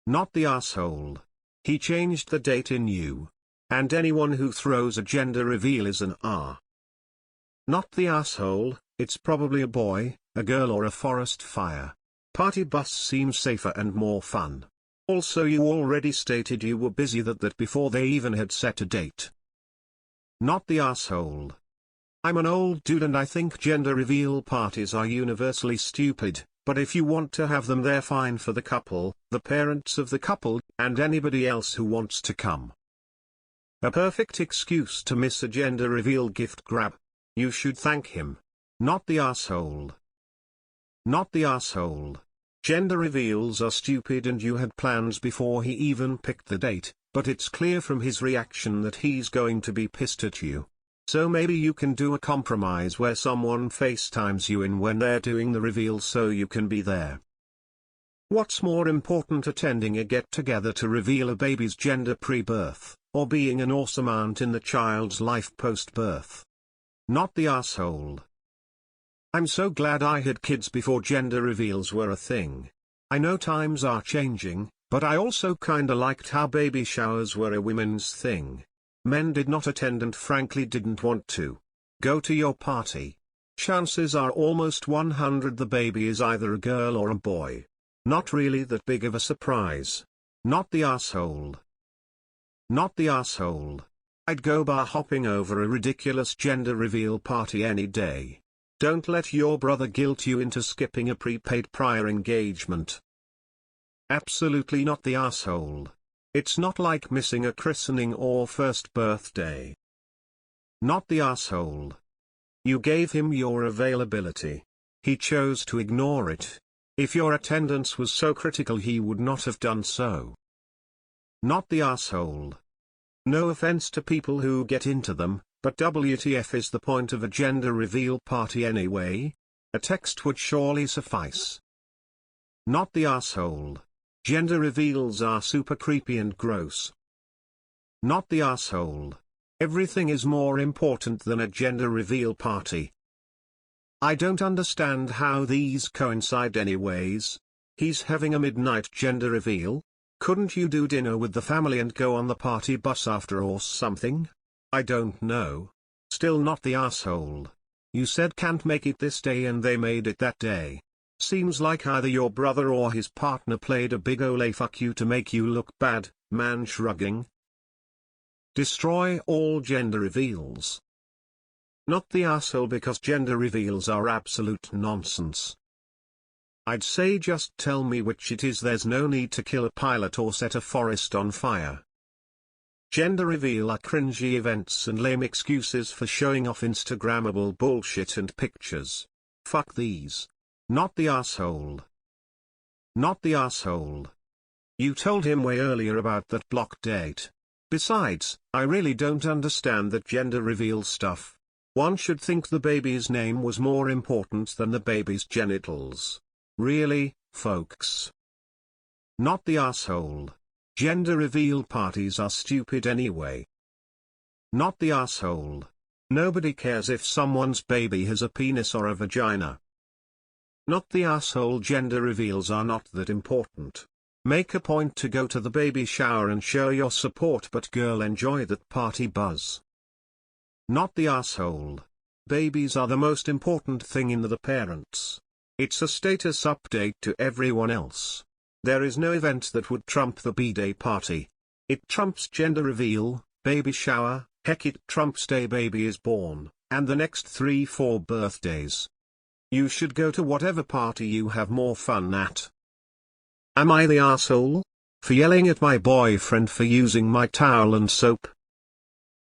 Not the asshole. He changed the date in you. And anyone who throws a gender reveal is an R. Not the asshole. It's probably a boy, a girl or a forest fire. Party bus seems safer and more fun. Also, you already stated you were busy that before they even had set a date. Not the asshole. I'm an old dude and I think gender reveal parties are universally stupid, but if you want to have them, they're fine for the couple, the parents of the couple, and anybody else who wants to come. A perfect excuse to miss a gender reveal gift grab. You should thank him. Not the asshole. Not the asshole. Gender reveals are stupid and you had plans before he even picked the date, but it's clear from his reaction that he's going to be pissed at you. So maybe you can do a compromise where someone FaceTimes you in when they're doing the reveal so you can be there. What's more important, attending a get-together to reveal a baby's gender pre-birth, or being an awesome aunt in the child's life post-birth? Not the asshole. I'm so glad I had kids before gender reveals were a thing. I know times are changing, but I also kinda liked how baby showers were a women's thing. Men did not attend and frankly didn't want to. Go to your party. Chances are almost 100 the baby is either a girl or a boy. Not really that big of a surprise. Not the asshole. Not the asshole. I'd go bar hopping over a ridiculous gender reveal party any day. Don't let your brother guilt you into skipping a prepaid prior engagement. Absolutely not the asshole. It's not like missing a christening or first birthday. Not the asshole. You gave him your availability. He chose to ignore it. If your attendance was so critical, he would not have done so. Not the asshole. No offense to people who get into them, but WTF is the point of a gender reveal party anyway? A text would surely suffice. Not the asshole. Gender reveals are super creepy and gross. Not the asshole. Everything is more important than a gender reveal party. I don't understand how these coincide anyways. He's having a midnight gender reveal? Couldn't you do dinner with the family and go on the party bus after or something? I don't know. Still not the asshole. You said can't make it this day and they made it that day. Seems like either your brother or his partner played a big ole fuck you to make you look bad, man shrugging. Destroy all gender reveals. Not the asshole, because gender reveals are absolute nonsense. I'd say just tell me which it is, there's no need to kill a pilot or set a forest on fire. Gender reveal are cringy events and lame excuses for showing off Instagrammable bullshit and pictures. Fuck these. Not the asshole. Not the asshole. You told him way earlier about that block date. Besides, I really don't understand that gender reveal stuff. One should think the baby's name was more important than the baby's genitals. Really, folks? Not the asshole. Gender reveal parties are stupid anyway. Not the asshole. Nobody cares if someone's baby has a penis or a vagina. Not the asshole. Gender reveals are not that important. Make a point to go to the baby shower and show your support, but girl, enjoy that party buzz. Not the asshole. Babies are the most important thing in the parents. It's a status update to everyone else. There is no event that would trump the B-Day party. It trumps gender reveal, baby shower, heck it trumps day baby is born, and the next 3-4 birthdays. You should go to whatever party you have more fun at. Am I the arsehole? For yelling at my boyfriend for using my towel and soap?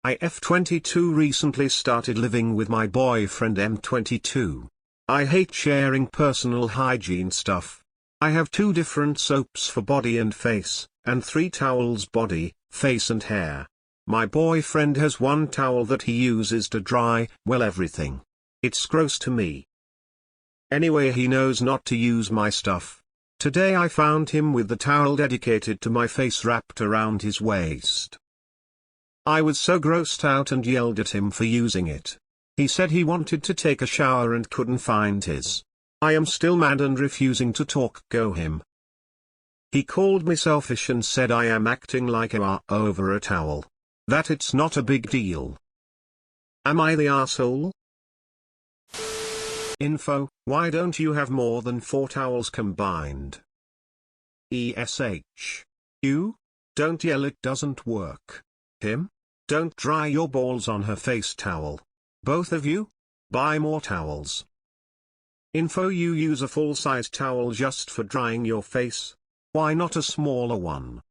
I F22 recently started living with my boyfriend M22. I hate sharing personal hygiene stuff. I have 2 different soaps for body and face, and 3 towels body, face and hair. My boyfriend has 1 towel that he uses to dry, well, everything. It's gross to me. Anyway, he knows not to use my stuff. Today I found him with the towel dedicated to my face wrapped around his waist. I was so grossed out and yelled at him for using it. He said he wanted to take a shower and couldn't find his. I am still mad and refusing to talk. Go him. He called me selfish and said I am acting like a over a towel. That it's not a big deal. Am I the arsehole? Info: why don't you have more than 4 towels combined? ESH. You? Don't yell, it doesn't work. Him? Don't dry your balls on her face towel. Both of you? Buy more towels. Info: you use a full-size towel just for drying your face? Why not a smaller one?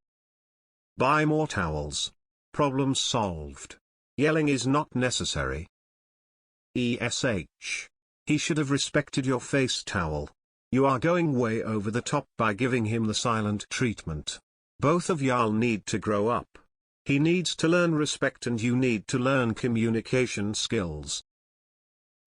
Buy more towels. Problem solved. Yelling is not necessary. ESH. He should have respected your face towel. You are going way over the top by giving him the silent treatment. Both of y'all need to grow up. He needs to learn respect and you need to learn communication skills.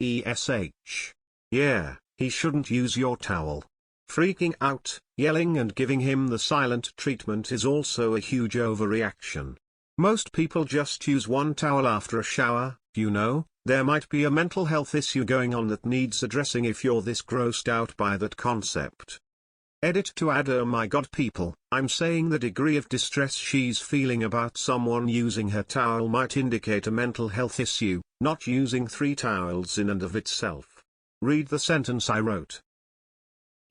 ESH. Yeah, he shouldn't use your towel. Freaking out, yelling and giving him the silent treatment is also a huge overreaction. Most people just use one towel after a shower, you know. There might be a mental health issue going on that needs addressing if you're this grossed out by that concept. Edit to add: oh my god people, I'm saying the degree of distress she's feeling about someone using her towel might indicate a mental health issue, not using 3 towels in and of itself. Read the sentence I wrote.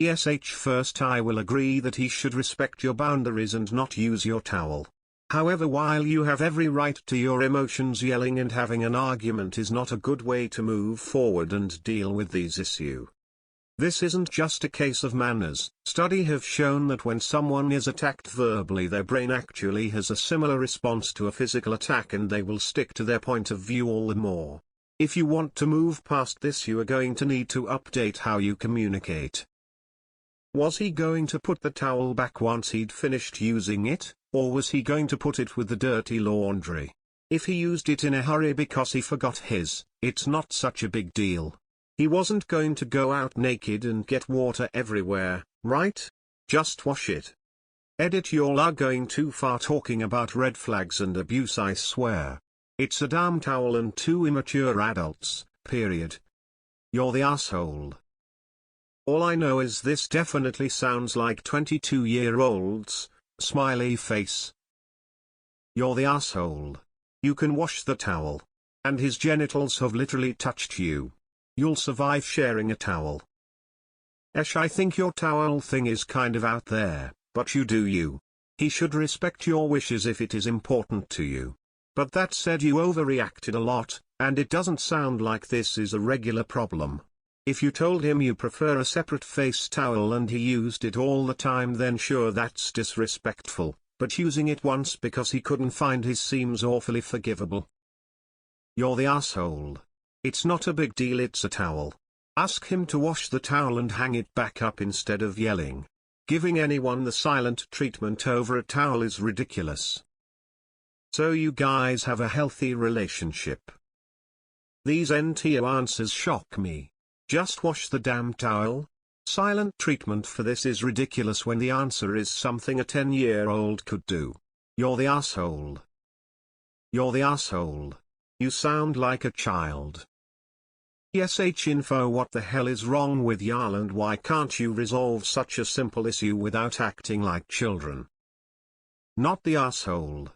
ESH. First, I will agree that he should respect your boundaries and not use your towel. However, while you have every right to your emotions, yelling and having an argument is not a good way to move forward and deal with these issues. This isn't just a case of manners. Studies have shown that when someone is attacked verbally, their brain actually has a similar response to a physical attack and they will stick to their point of view all the more. If you want to move past this, you are going to need to update how you communicate. Was he going to put the towel back once he'd finished using it? Or was he going to put it with the dirty laundry? If he used it in a hurry because he forgot his, it's not such a big deal. He wasn't going to go out naked and get water everywhere, right? Just wash it. Edit: y'all are going too far talking about red flags and abuse, I swear. It's a damn towel and 2 immature adults, period. You're the asshole. All I know is this definitely sounds like 22-year-olds. Smiley face. You're the asshole. You can wash the towel. And his genitals have literally touched you. You'll survive sharing a towel. I think your towel thing is kind of out there, but you do you. He should respect your wishes if it is important to you. But that said, you overreacted a lot, and it doesn't sound like this is a regular problem. If you told him you prefer a separate face towel and he used it all the time, then sure, that's disrespectful, but using it once because he couldn't find his seems awfully forgivable. You're the asshole. It's not a big deal, it's a towel. Ask him to wash the towel and hang it back up instead of yelling. Giving anyone the silent treatment over a towel is ridiculous. So you guys have a healthy relationship? These NTO answers shock me. Just wash the damn towel? Silent treatment for this is ridiculous when the answer is something a 10-year-old could do. You're the asshole. You're the asshole. You sound like a child. ESH info: what the hell is wrong with y'all and why can't you resolve such a simple issue without acting like children? Not the asshole.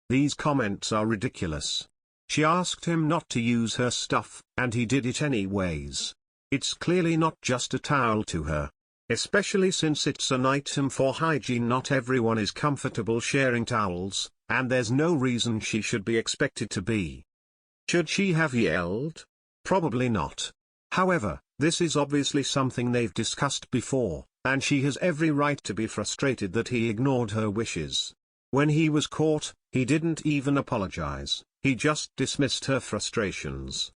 These comments are ridiculous. She asked him not to use her stuff, and he did it anyways. It's clearly not just a towel to her. Especially since it's an item for hygiene. Not everyone is comfortable sharing towels, and there's no reason she should be expected to be. Should she have yelled? Probably not. However, this is obviously something they've discussed before, and she has every right to be frustrated that he ignored her wishes. When he was caught, he didn't even apologize, he just dismissed her frustrations.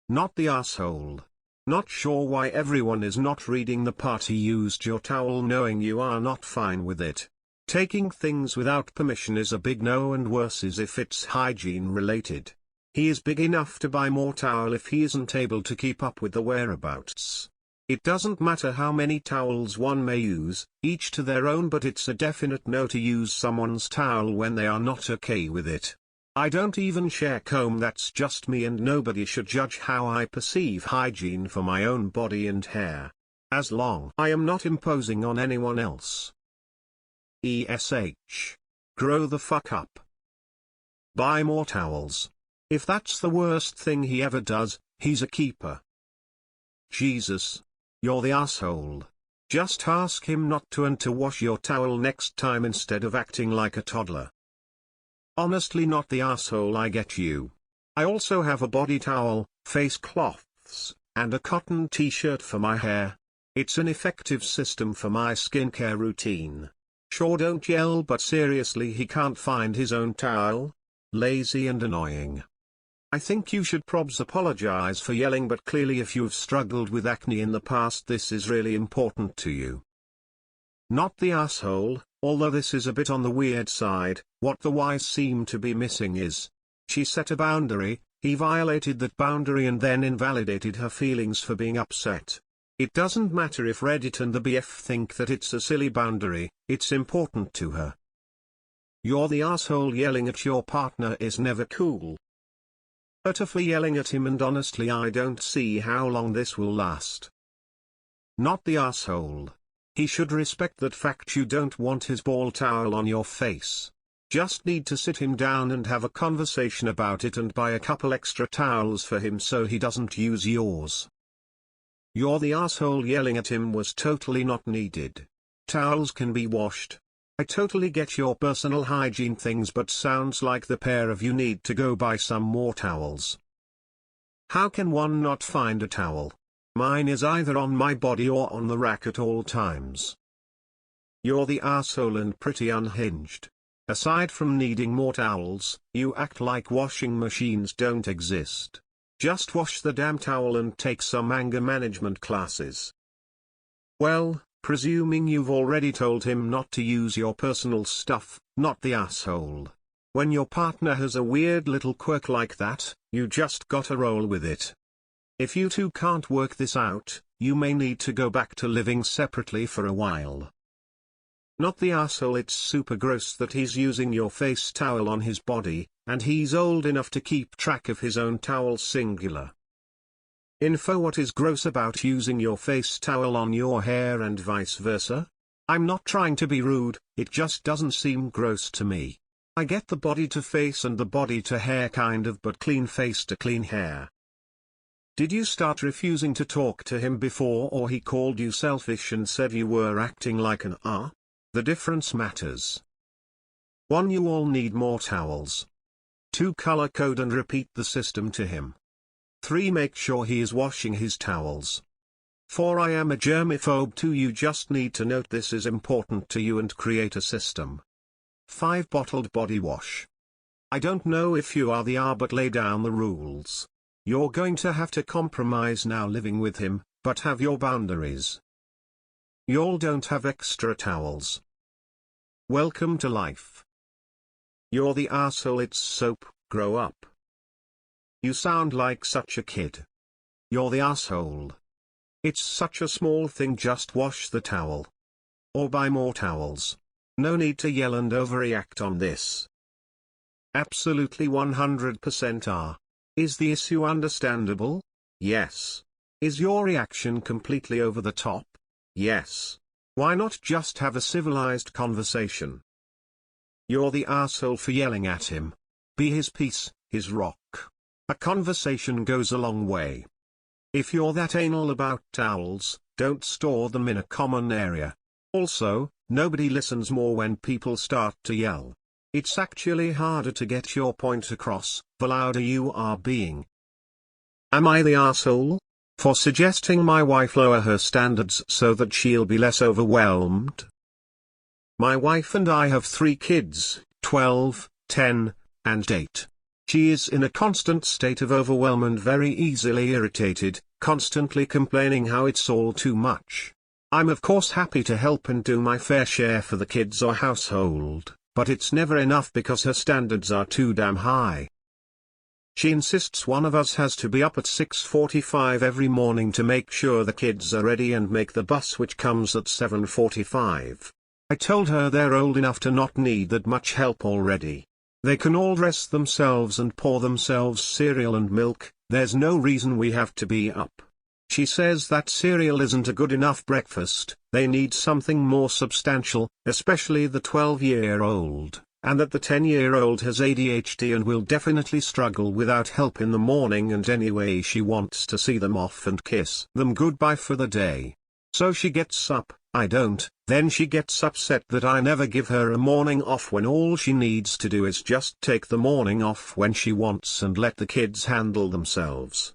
Not the asshole. Not sure why everyone is not reading the part he used your towel knowing you are not fine with it. Taking things without permission is a big no, and worse is if it's hygiene related. He is big enough to buy more towel if he isn't able to keep up with the whereabouts. It doesn't matter how many towels one may use, each to their own, but it's a definite no to use someone's towel when they are not okay with it. I don't even share comb, that's just me, and nobody should judge how I perceive hygiene for my own body and hair. As long I am not imposing on anyone else. ESH. Grow the fuck up. Buy more towels. If that's the worst thing he ever does, he's a keeper. Jesus. You're the asshole. Just ask him not to and to wash your towel next time instead of acting like a toddler. Honestly, not the asshole, I get you. I also have a body towel, face cloths, and a cotton t-shirt for my hair. It's an effective system for my skincare routine. Sure, don't yell, but seriously, he can't find his own towel? Lazy and annoying. I think you should probs apologize for yelling, but clearly if you've struggled with acne in the past, this is really important to you. Not the asshole, although this is a bit on the weird side. What the wise seem to be missing is, she set a boundary, he violated that boundary and then invalidated her feelings for being upset. It doesn't matter if Reddit and the BF think that it's a silly boundary, it's important to her. You're the asshole. Yelling at your partner is never cool. Utterly yelling at him, and honestly I don't see how long this will last. Not the asshole. He should respect that fact. You don't want his ball towel on your face. Just need to sit him down and have a conversation about it and buy a couple extra towels for him so he doesn't use yours. You're the asshole. Yelling at him was totally not needed. Towels can be washed. I totally get your personal hygiene things, but sounds like the pair of you need to go buy some more towels. How can one not find a towel? Mine is either on my body or on the rack at all times. You're the asshole and pretty unhinged. Aside from needing more towels, you act like washing machines don't exist. Just wash the damn towel and take some anger management classes. Well, presuming you've already told him not to use your personal stuff, not the asshole. When your partner has a weird little quirk like that, you just gotta roll with it. If you two can't work this out, you may need to go back to living separately for a while. Not the asshole. It's super gross that he's using your face towel on his body, and he's old enough to keep track of his own towel singular. Info. What is gross about using your face towel on your hair and vice versa? I'm not trying to be rude, it just doesn't seem gross to me. I get the body to face and the body to hair kind of, but clean face to clean hair. Did you start refusing to talk to him before, or he called you selfish and said you were acting like an ah? The difference matters. 1. You all need more towels. 2. Color code and repeat the system to him. 3. Make sure he is washing his towels. 4. I am a germaphobe too. You just need to note this is important to you and create a system. 5. Bottled body wash. I don't know if you are the R, but lay down the rules. You're going to have to compromise now living with him, but have your boundaries. Y'all don't have extra towels. Welcome to life. You're the asshole. It's soap. Grow up. You sound like such a kid. You're the asshole. It's such a small thing, just wash the towel. Or buy more towels. No need to yell and overreact on this. Absolutely 100% are. Is the issue understandable? Yes. Is your reaction completely over the top? Yes. Why not just have a civilized conversation? You're the asshole for yelling at him. Be his peace, his rock. A conversation goes a long way. If you're that anal about towels, don't store them in a common area. Also, nobody listens more when people start to yell. It's actually harder to get your point across, the louder you are being. Am I the asshole? For suggesting my wife lower her standards so that she'll be less overwhelmed? My wife and I have 3 kids, 12, 10, and 8. She is in a constant state of overwhelm and very easily irritated, constantly complaining how it's all too much. I'm of course happy to help and do my fair share for the kids or household, but it's never enough because her standards are too damn high. She insists one of us has to be up at 6:45 every morning to make sure the kids are ready and make the bus, which comes at 7:45. I told her they're old enough to not need that much help already. They can all dress themselves and pour themselves cereal and milk, there's no reason we have to be up. She says that cereal isn't a good enough breakfast, they need something more substantial, especially the 12-year-old, and that the 10-year-old has ADHD and will definitely struggle without help in the morning, and anyway she wants to see them off and kiss them goodbye for the day. So she gets up, I don't, then she gets upset that I never give her a morning off when all she needs to do is just take the morning off when she wants and let the kids handle themselves.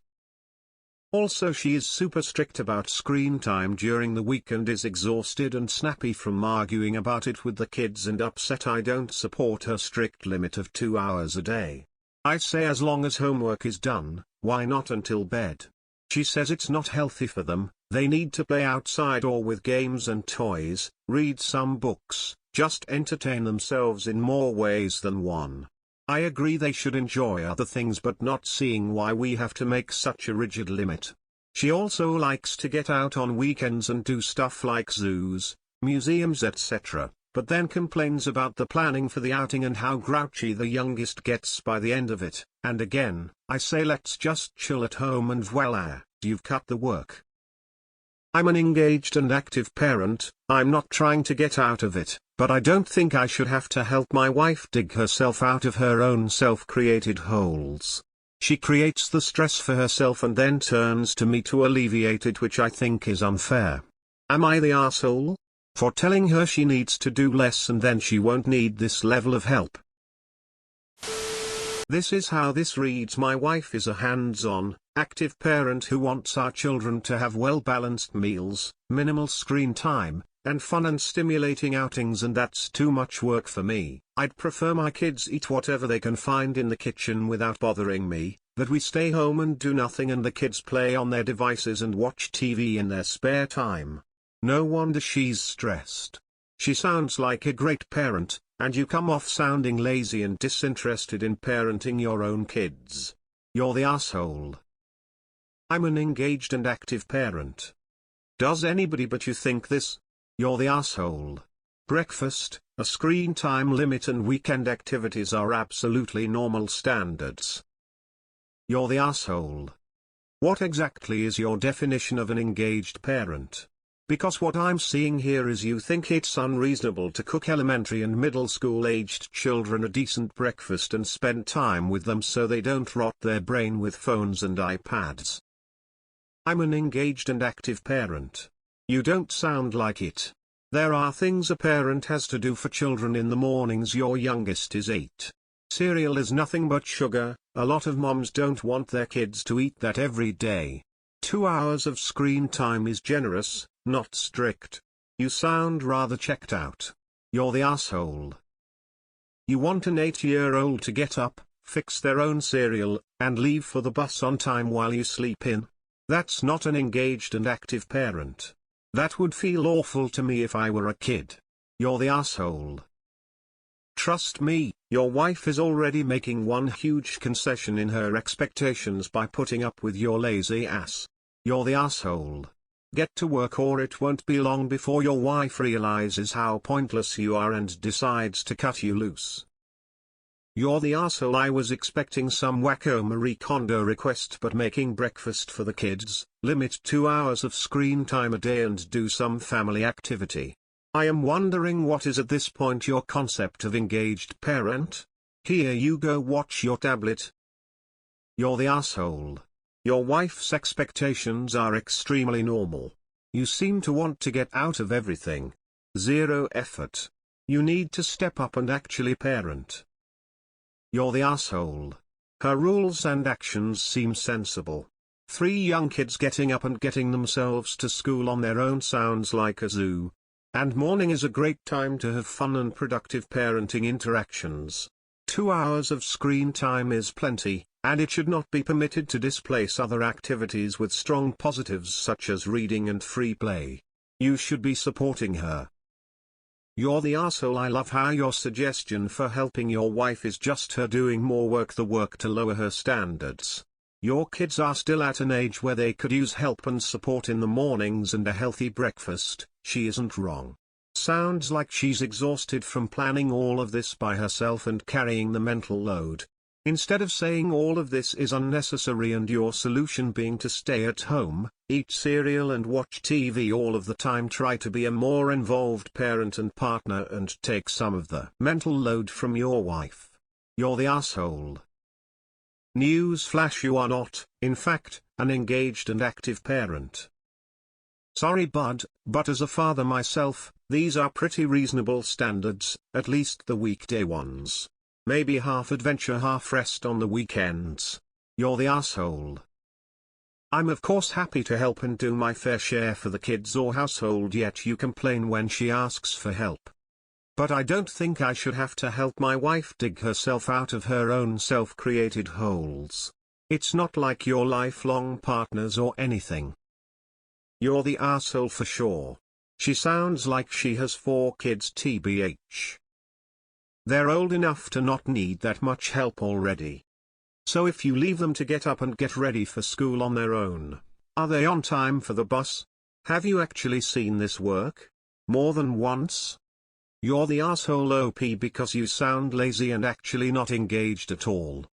Also, she is super strict about screen time during the week and is exhausted and snappy from arguing about it with the kids and upset I don't support her strict limit of 2 hours a day. I say as long as homework is done, why not until bed? She says it's not healthy for them, they need to play outside or with games and toys, read some books, just entertain themselves in more ways than one. I agree they should enjoy other things, but not seeing why we have to make such a rigid limit. She also likes to get out on weekends and do stuff like zoos, museums etc., but then complains about the planning for the outing and how grouchy the youngest gets by the end of it, and again, I say let's just chill at home and voila, you've cut the work. I'm an engaged and active parent, I'm not trying to get out of it, but I don't think I should have to help my wife dig herself out of her own self-created holes. She creates the stress for herself and then turns to me to alleviate it, which I think is unfair. Am I the asshole for telling her she needs to do less and then she won't need this level of help? This is how this reads. My wife is a hands-on, active parent who wants our children to have well-balanced meals, minimal screen time, and fun and stimulating outings, and that's too much work for me. I'd prefer my kids eat whatever they can find in the kitchen without bothering me, that we stay home and do nothing and the kids play on their devices and watch TV in their spare time. No wonder she's stressed. She sounds like a great parent, and you come off sounding lazy and disinterested in parenting your own kids. You're the asshole. I'm an engaged and active parent. Does anybody but you think this? You're the asshole. Breakfast, a screen time limit and weekend activities are absolutely normal standards. You're the asshole. What exactly is your definition of an engaged parent? Because what I'm seeing here is you think it's unreasonable to cook elementary and middle school aged children a decent breakfast and spend time with them so they don't rot their brain with phones and iPads. I'm an engaged and active parent. You don't sound like it. There are things a parent has to do for children in the mornings. Your youngest is 8. Cereal is nothing but sugar, a lot of moms don't want their kids to eat that every day. 2 hours of screen time is generous, not strict. You sound rather checked out. You're the asshole. You want an 8-year-old to get up, fix their own cereal, and leave for the bus on time while you sleep in? That's not an engaged and active parent. That would feel awful to me if I were a kid. You're the asshole. Trust me, your wife is already making one huge concession in her expectations by putting up with your lazy ass. You're the asshole. Get to work or it won't be long before your wife realizes how pointless you are and decides to cut you loose. You're the asshole. I was expecting some wacko Marie Kondo request, but making breakfast for the kids, limit 2 hours of screen time a day and do some family activity. I am wondering what is at this point your concept of engaged parent? Here you go, watch your tablet. You're the asshole. Your wife's expectations are extremely normal. You seem to want to get out of everything. Zero effort. You need to step up and actually parent. You're the asshole. Her rules and actions seem sensible. 3 young kids getting up and getting themselves to school on their own sounds like a zoo. And morning is a great time to have fun and productive parenting interactions. 2 hours of screen time is plenty, and it should not be permitted to displace other activities with strong positives such as reading and free play. You should be supporting her. You're the asshole. I love how your suggestion for helping your wife is just her doing more work, the work to lower her standards. Your kids are still at an age where they could use help and support in the mornings and a healthy breakfast. She isn't wrong. Sounds like she's exhausted from planning all of this by herself and carrying the mental load. Instead of saying all of this is unnecessary and your solution being to stay at home, eat cereal and watch TV all of the time, try to be a more involved parent and partner and take some of the mental load from your wife. You're the asshole. Newsflash: you are not, in fact, an engaged and active parent. Sorry bud, but as a father myself, these are pretty reasonable standards, at least the weekday ones. Maybe half adventure half rest on the weekends. You're the asshole. I'm of course happy to help and do my fair share for the kids or household, yet you complain when she asks for help. But I don't think I should have to help my wife dig herself out of her own self-created holes. It's not like you're lifelong partners or anything. You're the asshole for sure. She sounds like she has 4 kids tbh. They're old enough to not need that much help already. So if you leave them to get up and get ready for school on their own, are they on time for the bus? Have you actually seen this work? More than once? You're the asshole OP because you sound lazy and actually not engaged at all.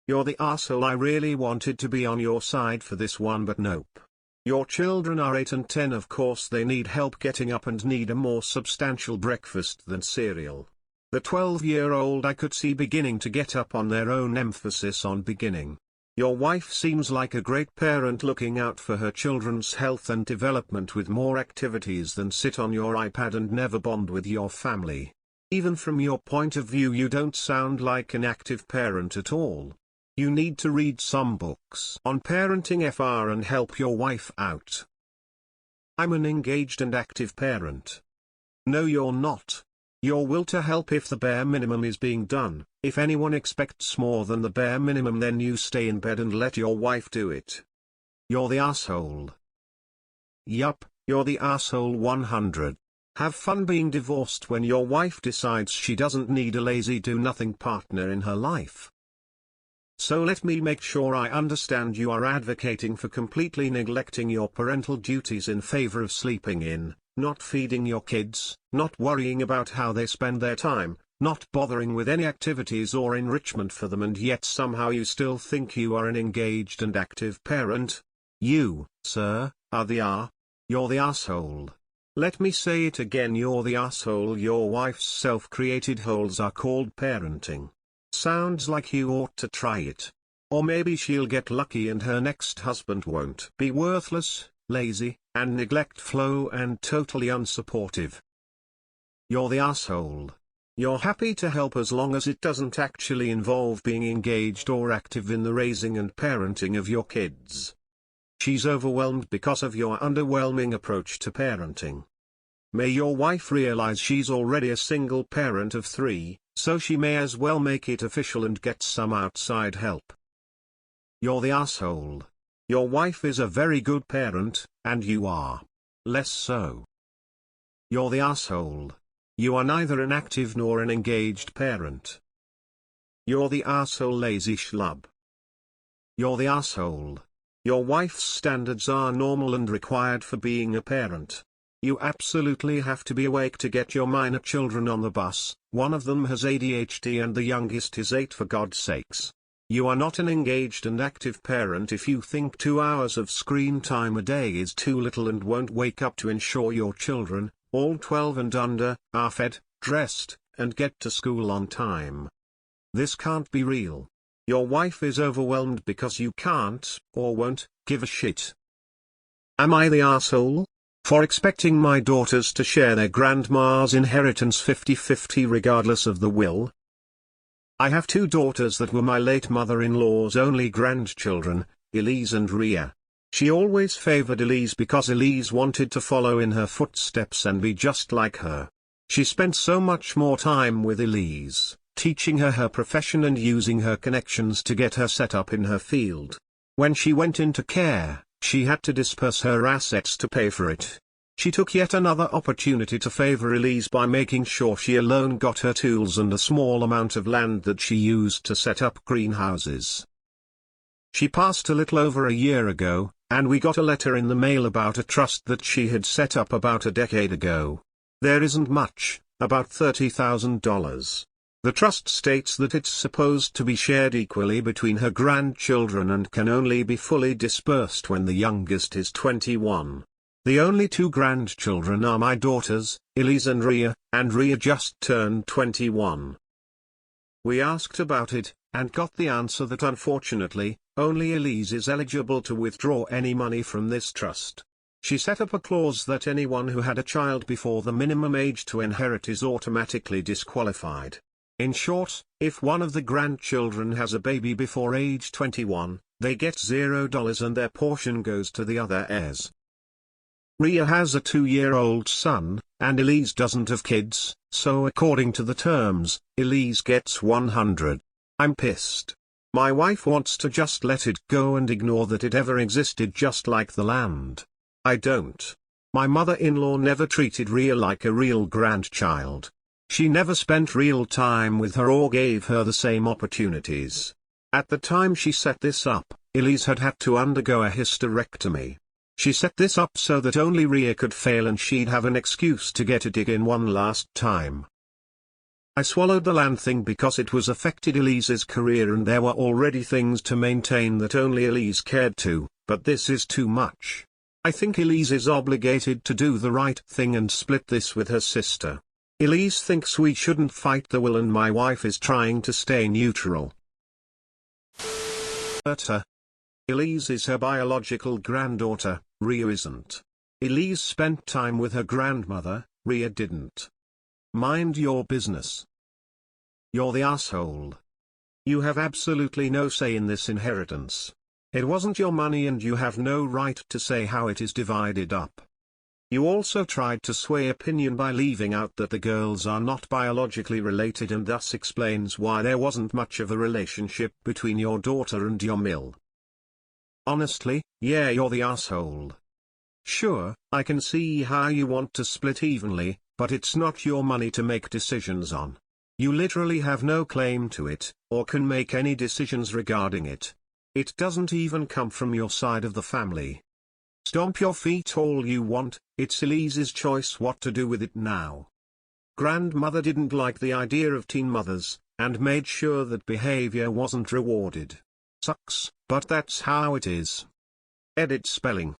You're the asshole. I really wanted to be on your side for this one, but nope. Your children are 8 and 10, of course they need help getting up and need a more substantial breakfast than cereal. The 12-year-old I could see beginning to get up on their own, emphasis on beginning. Your wife seems like a great parent looking out for her children's health and development with more activities than sit on your iPad and never bond with your family. Even from your point of view, you don't sound like an active parent at all. You need to read some books on parenting FR and help your wife out. I'm an engaged and active parent. No, you're not. Your will to help if the bare minimum is being done. If anyone expects more than the bare minimum, then you stay in bed and let your wife do it. You're the asshole. Yup, you're the asshole 100. Have fun being divorced when your wife decides she doesn't need a lazy do-nothing partner in her life. So let me make sure I understand: you are advocating for completely neglecting your parental duties in favor of sleeping in, not feeding your kids, not worrying about how they spend their time, not bothering with any activities or enrichment for them, and yet somehow you still think you are an engaged and active parent. You, sir, are the You're the asshole. Let me say it again: you're the asshole. Your wife's self-created holes are called parenting. Sounds like you ought to try it. Or maybe she'll get lucky and her next husband won't be worthless, lazy, and neglectful and totally unsupportive. You're the asshole. You're happy to help as long as it doesn't actually involve being engaged or active in the raising and parenting of your kids. She's overwhelmed because of your underwhelming approach to parenting. May your wife realize she's already a single parent of 3, so she may as well make it official and get some outside help. You're the asshole. Your wife is a very good parent, and you are less so. You're the asshole. You are neither an active nor an engaged parent. You're the asshole lazy schlub. You're the asshole. Your wife's standards are normal and required for being a parent. You absolutely have to be awake to get your minor children on the bus. One of them has ADHD and the youngest is 8, for God's sakes. You are not an engaged and active parent if you think 2 hours of screen time a day is too little and won't wake up to ensure your children, all 12 and under, are fed, dressed, and get to school on time. This can't be real. Your wife is overwhelmed because you can't, or won't, give a shit. Am I the asshole? For expecting my daughters to share their grandma's inheritance 50-50 regardless of the will? I have 2 daughters that were my late mother-in-law's only grandchildren, Elise and Rhea. She always favored Elise because Elise wanted to follow in her footsteps and be just like her. She spent so much more time with Elise, teaching her her profession and using her connections to get her set up in her field. When she went into care, she had to disperse her assets to pay for it. She took yet another opportunity to favor Elise by making sure she alone got her tools and a small amount of land that she used to set up greenhouses. She passed a little over a year ago, and we got a letter in the mail about a trust that she had set up about a decade ago. There isn't much, about $30,000. The trust states that it's supposed to be shared equally between her grandchildren and can only be fully dispersed when the youngest is 21. The only two grandchildren are my daughters, Elise and Rhea just turned 21. We asked about it, and got the answer that unfortunately, only Elise is eligible to withdraw any money from this trust. She set up a clause that anyone who had a child before the minimum age to inherit is automatically disqualified. In short, if one of the grandchildren has a baby before age 21, they get $0 and their portion goes to the other heirs. Rhea has a 2-year-old son, and Elise doesn't have kids, so according to the terms, Elise gets 100. I'm pissed. My wife wants to just let it go and ignore that it ever existed, just like the land. I don't. My mother-in-law never treated Rhea like a real grandchild. She never spent real time with her or gave her the same opportunities. At the time she set this up, Elise had to undergo a hysterectomy. She set this up so that only Rhea could fail and she'd have an excuse to get a dig in one last time. I swallowed the land thing because it was affected Elise's career and there were already things to maintain that only Elise cared to, but this is too much. I think Elise is obligated to do the right thing and split this with her sister. Elise thinks we shouldn't fight the will and my wife is trying to stay neutral. Elise is her biological granddaughter, Rhea isn't. Elise spent time with her grandmother, Rhea didn't. Mind your business. You're the asshole. You have absolutely no say in this inheritance. It wasn't your money and you have no right to say how it is divided up. You also tried to sway opinion by leaving out that the girls are not biologically related and thus explains why there wasn't much of a relationship between your daughter and your mill. Honestly, yeah, you're the asshole. Sure, I can see how you want to split evenly, but it's not your money to make decisions on. You literally have no claim to it, or can make any decisions regarding it. It doesn't even come from your side of the family. Stomp your feet all you want, it's Elise's choice what to do with it now. Grandmother didn't like the idea of teen mothers, and made sure that behavior wasn't rewarded. Sucks, but that's how it is. Edit spelling.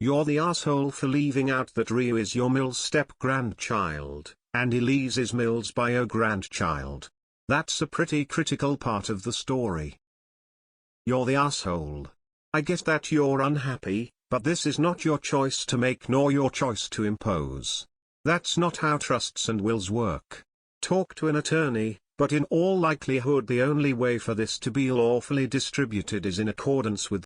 You're the asshole for leaving out that Rhea is your Mill's step-grandchild, and Elise is Mill's bio-grandchild. That's a pretty critical part of the story. You're the asshole. I get that you're unhappy, but this is not your choice to make nor your choice to impose. That's not how trusts and wills work. Talk to an attorney, but in all likelihood the only way for this to be lawfully distributed is in accordance with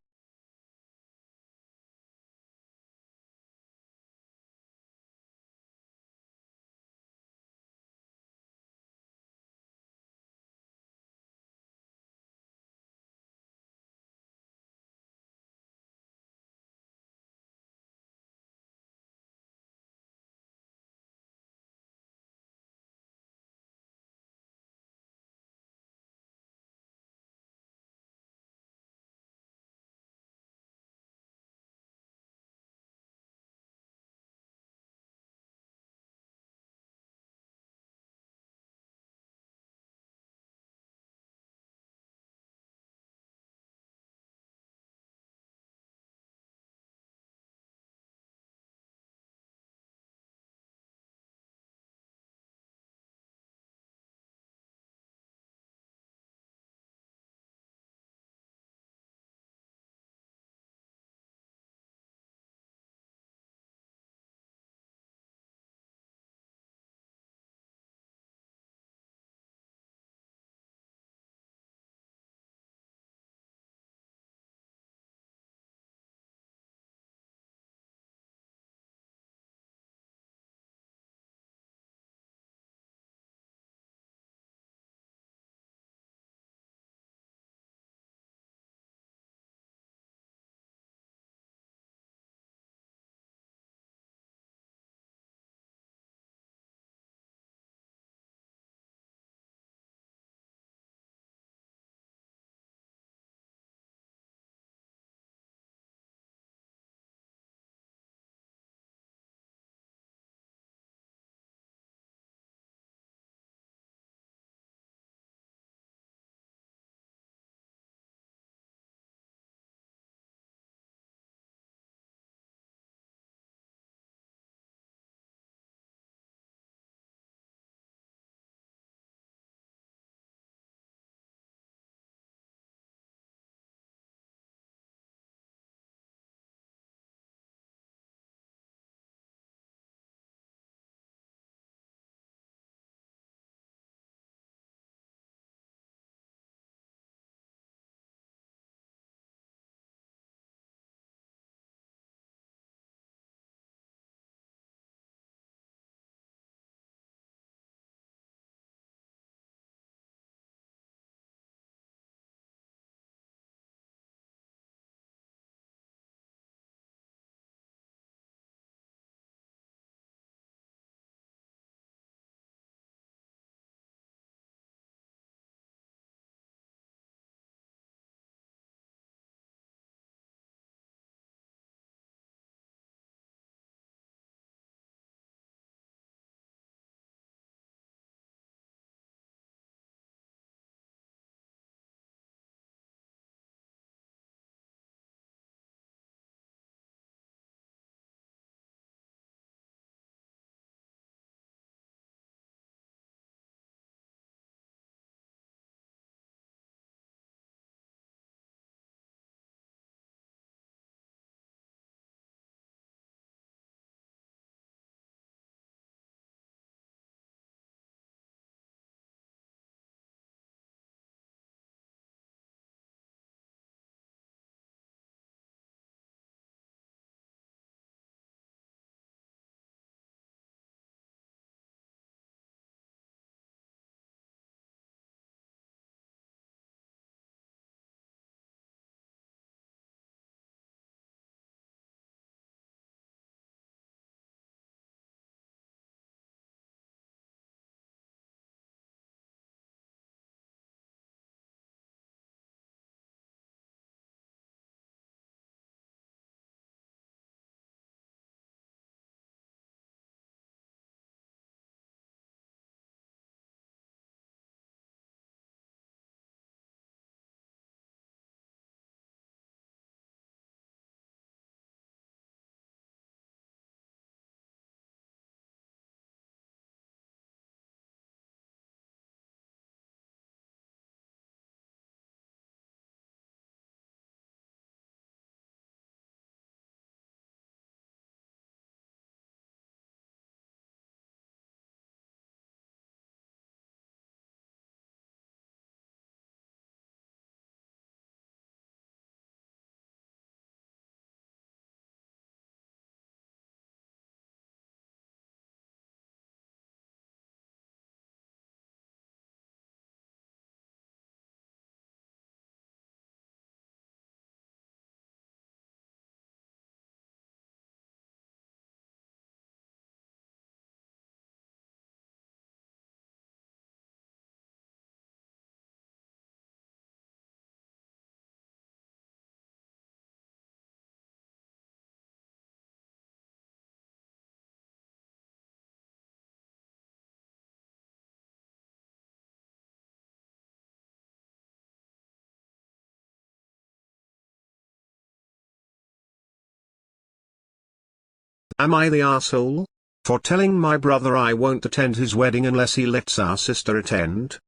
Am I the asshole? For telling my brother I won't attend his wedding unless he lets our sister attend?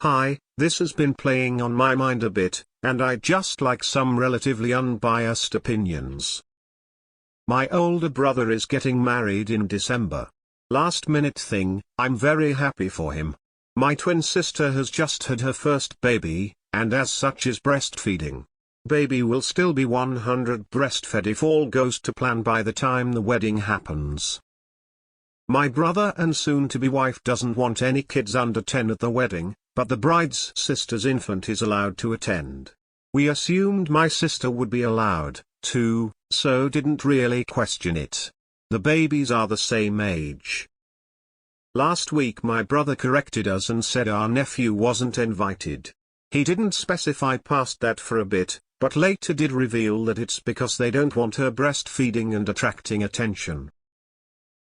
Hi, this has been playing on my mind a bit, and I'd just like some relatively unbiased opinions. My older brother is getting married in December. Last minute thing, I'm very happy for him. My twin sister has just had her first baby, and as such is breastfeeding. Baby will still be 100 breastfed if all goes to plan by the time the wedding happens. My brother and soon-to-be wife doesn't want any kids under 10 at the wedding, but the bride's sister's infant is allowed to attend. We assumed my sister would be allowed, too, so didn't really question it. The babies are the same age. Last week my brother corrected us and said our nephew wasn't invited. He didn't specify past that for a bit, but later did reveal that it's because they don't want her breastfeeding and attracting attention.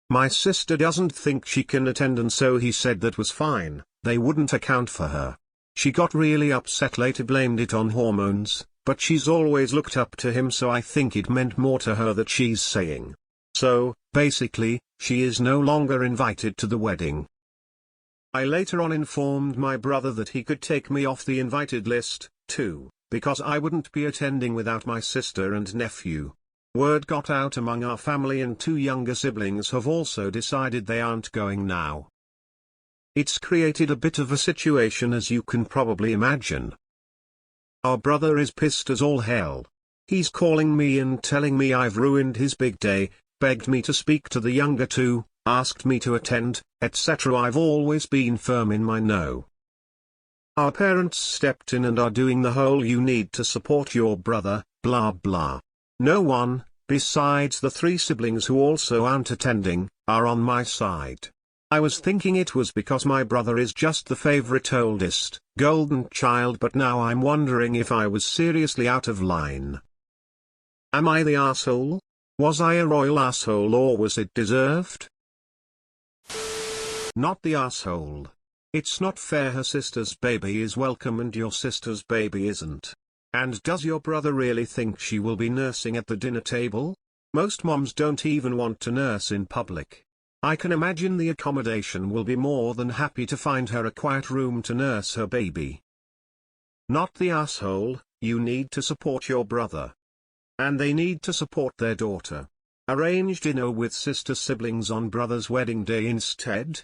My sister doesn't think she can attend, and so he said that was fine, they wouldn't account for her. She got really upset, later blamed it on hormones, but she's always looked up to him, so I think it meant more to her that she's saying. So, basically, she is no longer invited to the wedding. I later on informed my brother that he could take me off the invited list, too, because I wouldn't be attending without my sister and nephew. Word got out among our family, and 2 younger siblings have also decided they aren't going now. It's created a bit of a situation, as you can probably imagine. Our brother is pissed as all hell. He's calling me and telling me I've ruined his big day, begged me to speak to the younger 2, asked me to attend, etc. I've always been firm in my no. Our parents stepped in and are doing the whole "you need to support your brother," blah blah. No one, besides the 3 siblings who also aren't attending, are on my side. I was thinking it was because my brother is just the favorite oldest, golden child, but now I'm wondering if I was seriously out of line. Am I the asshole? Was I a royal asshole, or was it deserved? Not the asshole. It's not fair her sister's baby is welcome and your sister's baby isn't. And does your brother really think she will be nursing at the dinner table? Most moms don't even want to nurse in public. I can imagine the accommodation will be more than happy to find her a quiet room to nurse her baby. Not the asshole. You need to support your brother. And they need to support their daughter. Arrange dinner with sister siblings on brother's wedding day instead.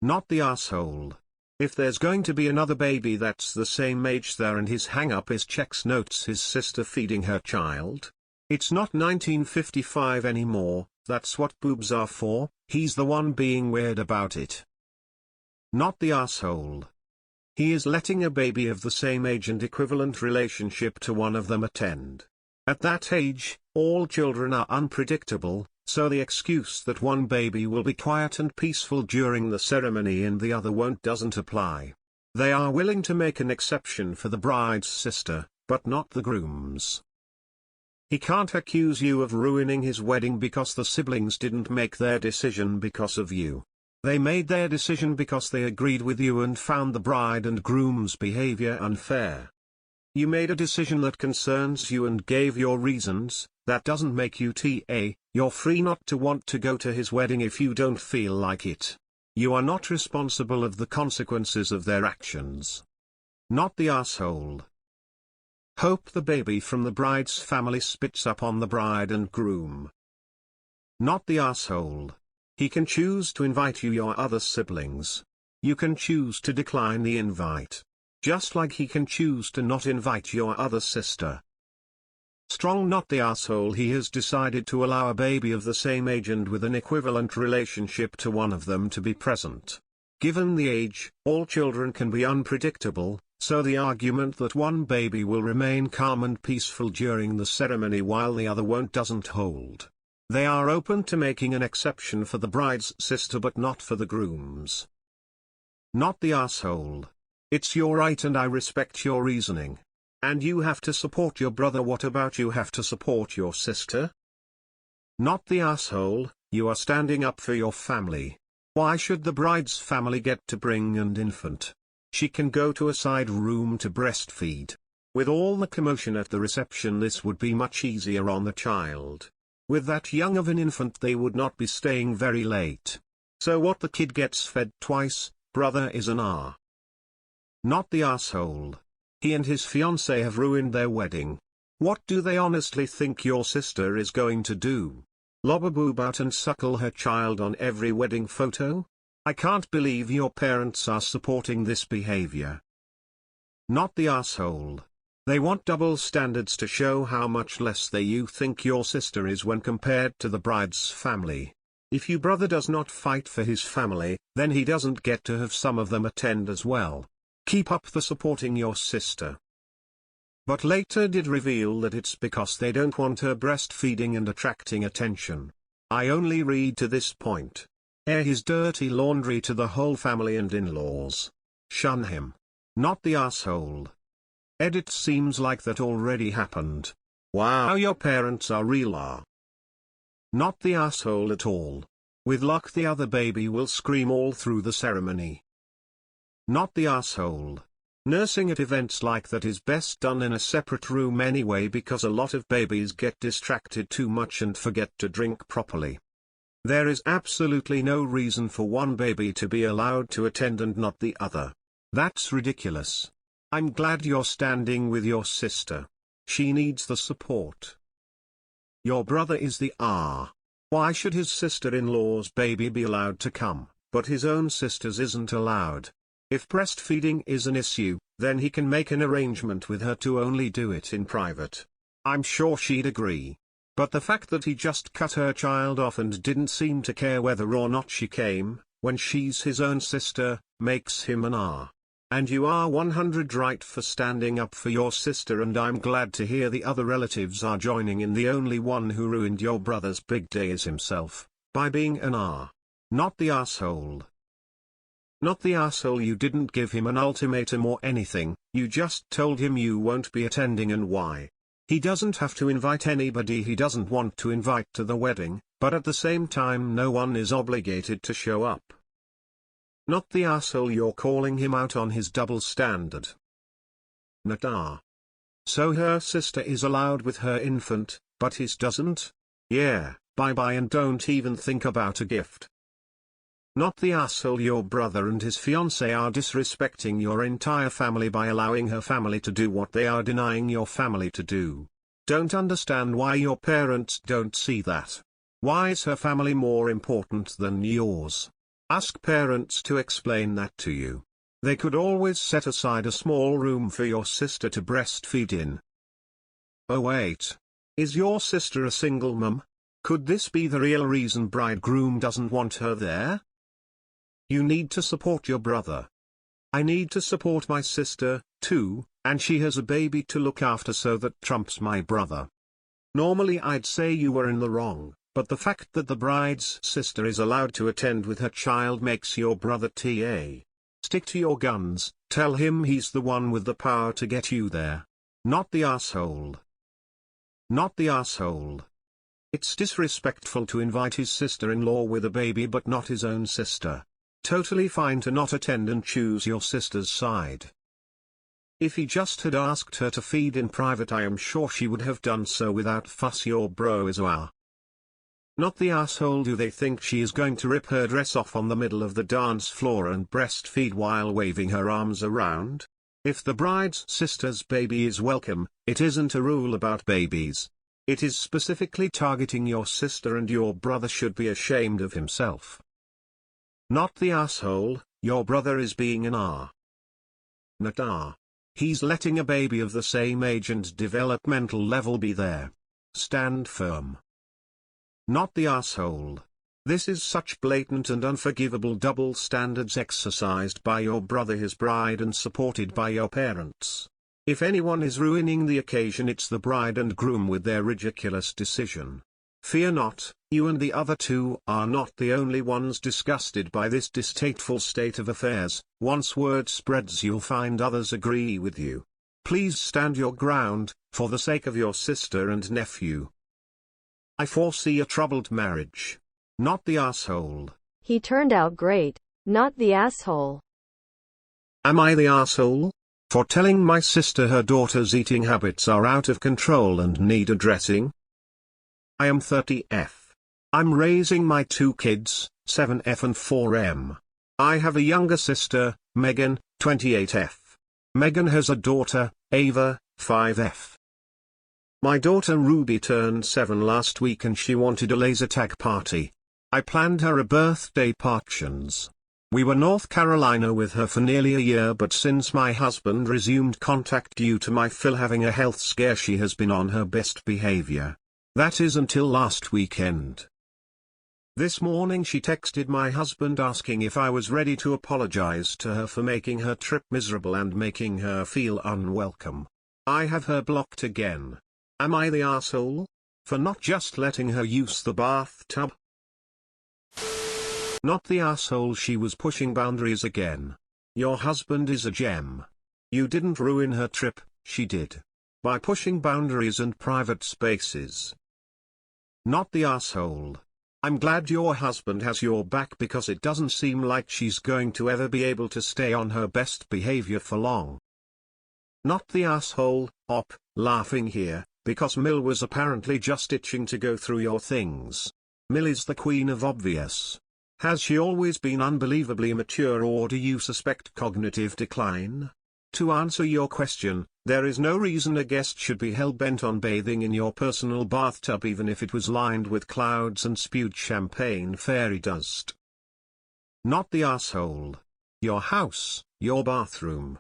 Not the asshole. If there's going to be another baby that's the same age there and his hang-up is checks notes his sister feeding her child, it's not 1955 anymore, that's what boobs are for, he's the one being weird about it. Not the asshole. He is letting a baby of the same age and equivalent relationship to one of them attend. At that age, all children are unpredictable, so the excuse that one baby will be quiet and peaceful during the ceremony and the other won't doesn't apply. They are willing to make an exception for the bride's sister, but not the groom's. He can't accuse you of ruining his wedding because the siblings didn't make their decision because of you. They made their decision because they agreed with you and found the bride and groom's behavior unfair. You made a decision that concerns you and gave your reasons. That doesn't make you you're free not to want to go to his wedding if you don't feel like it. You are not responsible of the consequences of their actions. Not the asshole. Hope the baby from the bride's family spits up on the bride and groom. Not the asshole. He can choose to invite you, your other siblings. You can choose to decline the invite. Just like he can choose to not invite your other sister. Strong. Not the asshole. He has decided to allow a baby of the same age and with an equivalent relationship to one of them to be present. Given the age, all children can be unpredictable, so the argument that one baby will remain calm and peaceful during the ceremony while the other won't doesn't hold. They are open to making an exception for the bride's sister but not for the groom's. Not the asshole. It's your right and I respect your reasoning. And you have to support your brother. What about you have to support your sister? Not the asshole. You are standing up for your family. Why should the bride's family get to bring an infant? She can go to a side room to breastfeed. With all the commotion at the reception, this would be much easier on the child. With that young of an infant they would not be staying very late. So what, the kid gets fed twice, brother is an R. Not the asshole. He and his fiancée have ruined their wedding. What do they honestly think your sister is going to do? Lob a boob out and suckle her child on every wedding photo? I can't believe your parents are supporting this behavior. Not the asshole. They want double standards to show how much less you think your sister is when compared to the bride's family. If your brother does not fight for his family, then he doesn't get to have some of them attend as well. Keep up the supporting your sister. But later did reveal that it's because they don't want her breastfeeding and attracting attention. I only read to this point. Air his dirty laundry to the whole family and in-laws. Shun him. Not the asshole. Edit seems like that already happened. Wow, your parents are real are. Not the asshole at all. With luck the other baby will scream all through the ceremony. Not the asshole. Nursing at events like that is best done in a separate room anyway, because a lot of babies get distracted too much and forget to drink properly. There is absolutely no reason for one baby to be allowed to attend and not the other. That's ridiculous. I'm glad you're standing with your sister. She needs the support. Your brother is the R. Why should his sister-in-law's baby be allowed to come, but his own sister's isn't allowed? If breastfeeding is an issue, then he can make an arrangement with her to only do it in private. I'm sure she'd agree. But the fact that he just cut her child off and didn't seem to care whether or not she came, when she's his own sister, makes him an R. And you are 100 right for standing up for your sister, and I'm glad to hear the other relatives are joining in. The only one who ruined your brother's big day is himself, by being an R. Not the asshole. Not the asshole. You didn't give him an ultimatum or anything, you just told him you won't be attending and why. He doesn't have to invite anybody he doesn't want to invite to the wedding, but at the same time no one is obligated to show up. Not the asshole. You're calling him out on his double standard. Not R. So her sister is allowed with her infant, but his doesn't? Yeah, bye-bye and don't even think about a gift. Not the asshole. Your brother and his fiancée are disrespecting your entire family by allowing her family to do what they are denying your family to do. Don't understand why your parents don't see that. Why is her family more important than yours? Ask parents to explain that to you. They could always set aside a small room for your sister to breastfeed in. Oh wait. Is your sister a single mum? Could this be the real reason bridegroom doesn't want her there? You need to support your brother. I need to support my sister, too, and she has a baby to look after, so that trumps my brother. Normally I'd say you were in the wrong, but the fact that the bride's sister is allowed to attend with her child makes your brother TA. Stick to your guns, tell him he's the one with the power to get you there. Not the asshole. Not the asshole. It's disrespectful to invite his sister-in-law with a baby but not his own sister. Totally fine to not attend and choose your sister's side. If he just had asked her to feed in private, I am sure she would have done so without fuss. Your bro is a. Not the asshole. Do they think she is going to rip her dress off on the middle of the dance floor and breastfeed while waving her arms around? If the bride's sister's baby is welcome, it isn't a rule about babies. It is specifically targeting your sister, and your brother should be ashamed of himself. Not the asshole. Your brother is being an R. Not R. He's letting a baby of the same age and developmental level be there. Stand firm. Not the asshole. This is such blatant and unforgivable double standards exercised by your brother, his bride, and supported by your parents. If anyone is ruining the occasion, it's the bride and groom with their ridiculous decision. Fear not, you and the other two are not the only ones disgusted by this distasteful state of affairs. Once word spreads, you'll find others agree with you. Please stand your ground, for the sake of your sister and nephew. I foresee a troubled marriage. Not the asshole. He turned out great. Not the asshole. Am I the asshole? For telling my sister her daughter's eating habits are out of control and need addressing? I am 30F. I'm raising my 2 kids, 7F and 4M. I have a younger sister, Megan, 28F. Megan has a daughter, Ava, 5F. My daughter Ruby turned 7 last week and she wanted a laser tag party. I planned her a birthday parties. We were North Carolina with her for nearly a year, but since my husband resumed contact due to my Phil having a health scare, she has been on her best behavior. That is until last weekend. This morning she texted my husband asking if I was ready to apologize to her for making her trip miserable and making her feel unwelcome. I have her blocked again. Am I the asshole? For not just letting her use the bathtub? Not the asshole, she was pushing boundaries again. Your husband is a gem. You didn't ruin her trip, she did. By pushing boundaries and private spaces. Not the asshole. I'm glad your husband has your back because it doesn't seem like she's going to ever be able to stay on her best behavior for long. Not the asshole, laughing here, because Mill was apparently just itching to go through your things. Mill is the queen of obvious. Has she always been unbelievably mature, or do you suspect cognitive decline? To answer your question, there is no reason a guest should be hell-bent on bathing in your personal bathtub even if it was lined with clouds and spewed champagne fairy dust. Not the asshole. Your house, your bathroom.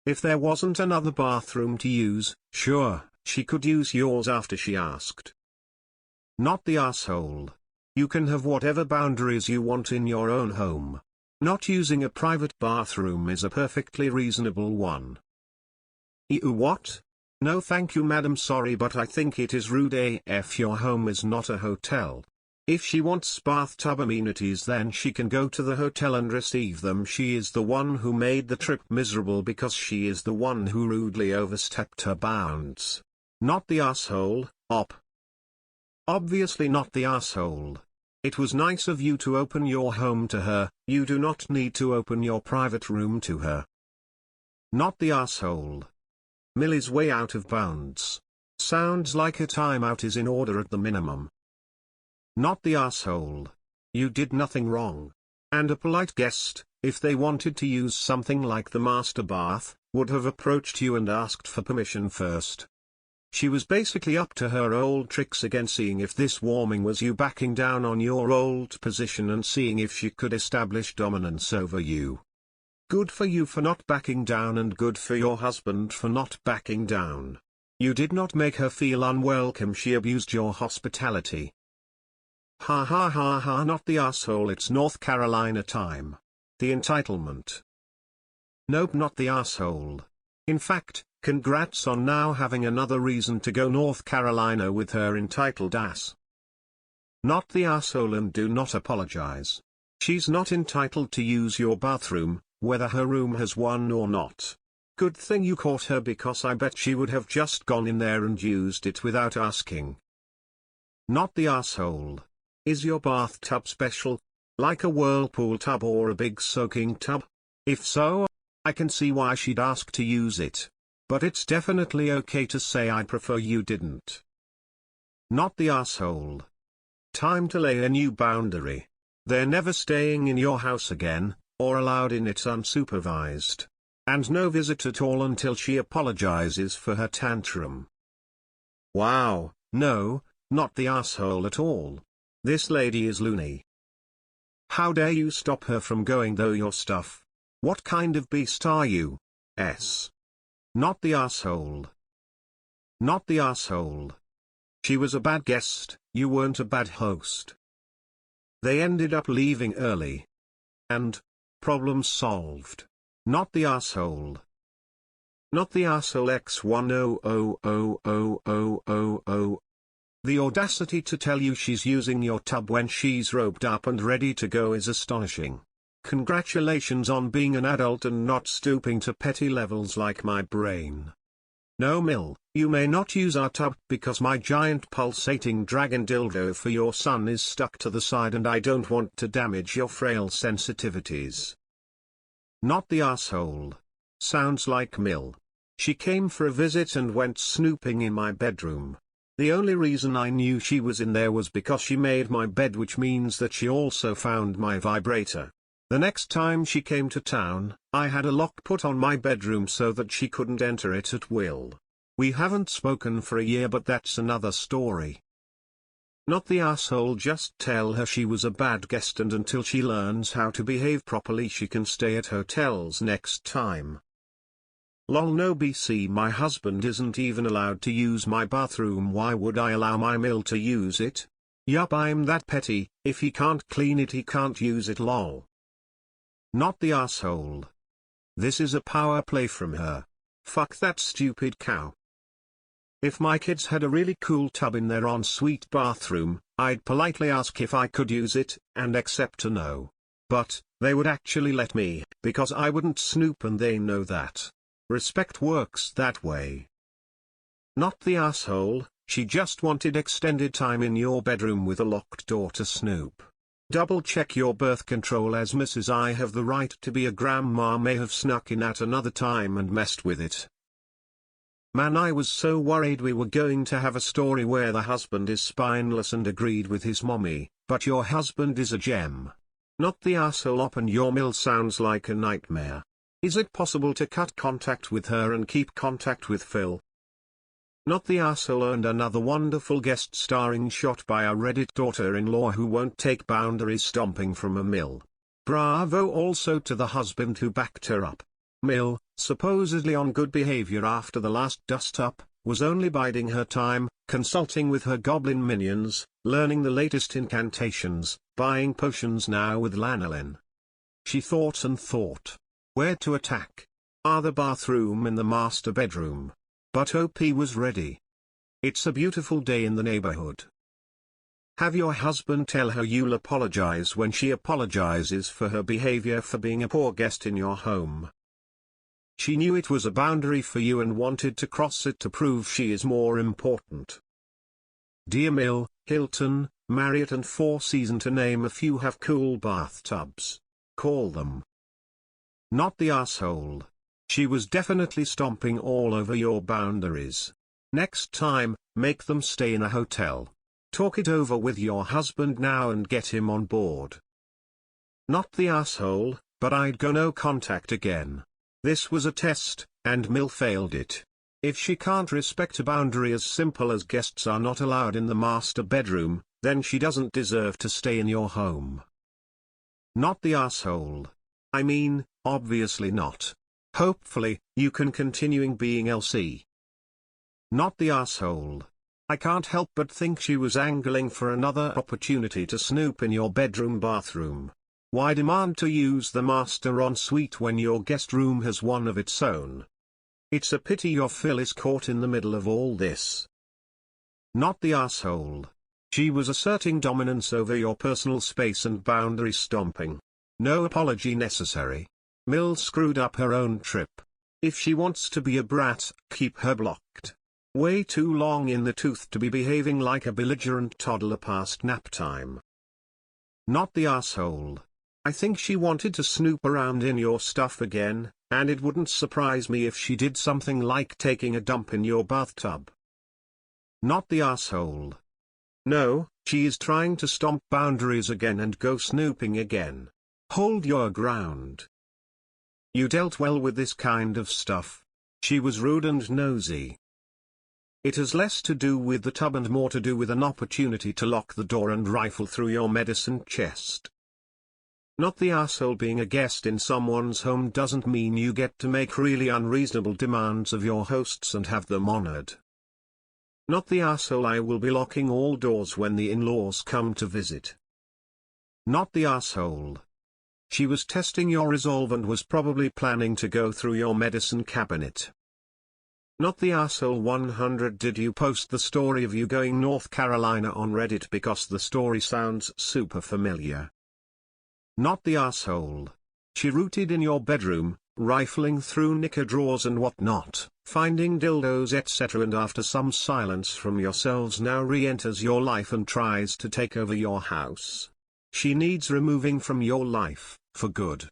If there wasn't another bathroom to use, sure, she could use yours after she asked. Not the asshole. You can have whatever boundaries you want in your own home. Not using a private bathroom is a perfectly reasonable one. Ew, what? No thank you madam, sorry, but I think it is rude AF. Your home is not a hotel. If she wants bathtub amenities, then she can go to the hotel and receive them. She is the one who made the trip miserable because she is the one who rudely overstepped her bounds. Not the asshole, Obviously not the asshole. It was nice of you to open your home to her, you do not need to open your private room to her. Not the asshole. Mill is way out of bounds. Sounds like a timeout is in order at the minimum. Not the asshole. You did nothing wrong. And a polite guest, if they wanted to use something like the master bath, would have approached you and asked for permission first. She was basically up to her old tricks again, seeing if this warming was you backing down on your old position and seeing if she could establish dominance over you. Good for you for not backing down, and good for your husband for not backing down. You did not make her feel unwelcome, she abused your hospitality. Ha ha ha ha, not the asshole, it's North Carolina time. The entitlement. Nope, not the asshole. In fact, congrats on now having another reason to go North Carolina with her entitled ass. Not the asshole, and do not apologize. She's not entitled to use your bathroom, whether her room has one or not. Good thing you caught her, because I bet she would have just gone in there and used it without asking. Not the asshole. Is your bathtub special? Like a whirlpool tub or a big soaking tub? If so, I can see why she'd ask to use it. But it's definitely okay to say I prefer you didn't. Not the asshole. Time to lay a new boundary. They're never staying in your house again, or allowed in it unsupervised. And no visit at all until she apologizes for her tantrum. Wow, no, not the asshole at all. This lady is loony. How dare you stop her from going though your stuff? What kind of beast are you? Not the asshole. Not the asshole. She was a bad guest, you weren't a bad host. They ended up leaving early. And, problem solved. Not the asshole. Not the asshole X10000000. The audacity to tell you she's using your tub when she's roped up and ready to go is astonishing. Congratulations on being an adult and not stooping to petty levels like my brain. No Mill, you may not use our tub because my giant pulsating dragon dildo for your son is stuck to the side and I don't want to damage your frail sensitivities. Not the asshole. Sounds like Mill. She came for a visit and went snooping in my bedroom. The only reason I knew she was in there was because she made my bed, which means that she also found my vibrator. The next time she came to town, I had a lock put on my bedroom so that she couldn't enter it at will. We haven't spoken for a year, but that's another story. Not the asshole. Just tell her she was a bad guest, and until she learns how to behave properly she can stay at hotels next time. Lol, no BC, my husband isn't even allowed to use my bathroom. Why would I allow my mill to use it? Yup, I'm that petty. If he can't clean it he can't use it. Lol. Not the asshole. This is a power play from her. Fuck that stupid cow. If my kids had a really cool tub in their ensuite bathroom, I'd politely ask if I could use it, and accept a no. But they would actually let me, because I wouldn't snoop, and they know that. Respect works that way. Not the asshole. She just wanted extended time in your bedroom with a locked door to snoop. Double check your birth control, as Mrs. I have the right to be a grandma may have snuck in at another time and messed with it. Man, I was so worried we were going to have a story where the husband is spineless and agreed with his mommy, but your husband is a gem. Not the asshole. Open your mill sounds like a nightmare. Is it possible to cut contact with her and keep contact with Phil? Not the asshole. And another wonderful guest starring shot by a Reddit daughter-in-law who won't take boundaries stomping from a mill. Bravo also to the husband who backed her up. Mill, supposedly on good behavior after the last dust-up, was only biding her time, consulting with her goblin minions, learning the latest incantations, buying potions now with lanolin. She thought and thought. Where to attack? The bathroom in the master bedroom. But OP was ready. It's a beautiful day in the neighborhood. Have your husband tell her you'll apologize when she apologizes for her behavior for being a poor guest in your home. She knew it was a boundary for you and wanted to cross it to prove she is more important. Dear Mill, Hilton, Marriott and Four Seasons, to name a few, have cool bathtubs. Call them. Not the asshole. She was definitely stomping all over your boundaries. Next time, make them stay in a hotel. Talk it over with your husband now and get him on board. Not the asshole, but I'd go no contact again. This was a test, and Mill failed it. If she can't respect a boundary as simple as guests are not allowed in the master bedroom, then she doesn't deserve to stay in your home. Not the asshole. I mean, obviously not. Hopefully, you can continuing being LC. Not the asshole. I can't help but think she was angling for another opportunity to snoop in your bedroom bathroom. Why demand to use the master ensuite when your guest room has one of its own? It's a pity your Phil is caught in the middle of all this. Not the asshole. She was asserting dominance over your personal space and boundary stomping. No apology necessary. Mill screwed up her own trip. If she wants to be a brat, keep her blocked. Way too long in the tooth to be behaving like a belligerent toddler past nap time. Not the asshole. I think she wanted to snoop around in your stuff again, and it wouldn't surprise me if she did something like taking a dump in your bathtub. Not the asshole. No, she is trying to stomp boundaries again and go snooping again. Hold your ground. You dealt well with this kind of stuff. She was rude and nosy. It has less to do with the tub and more to do with an opportunity to lock the door and rifle through your medicine chest. Not the asshole. Being a guest in someone's home doesn't mean you get to make really unreasonable demands of your hosts and have them honored. Not the asshole. I will be locking all doors when the in-laws come to visit. Not the asshole. She was testing your resolve and was probably planning to go through your medicine cabinet. Not the asshole. 100. Did you post the story of you going North Carolina on Reddit because the story sounds super familiar? Not the asshole. She rooted in your bedroom, rifling through knicker drawers and whatnot, finding dildos etc., and after some silence from yourselves now re-enters your life and tries to take over your house. She needs removing from your life, for good.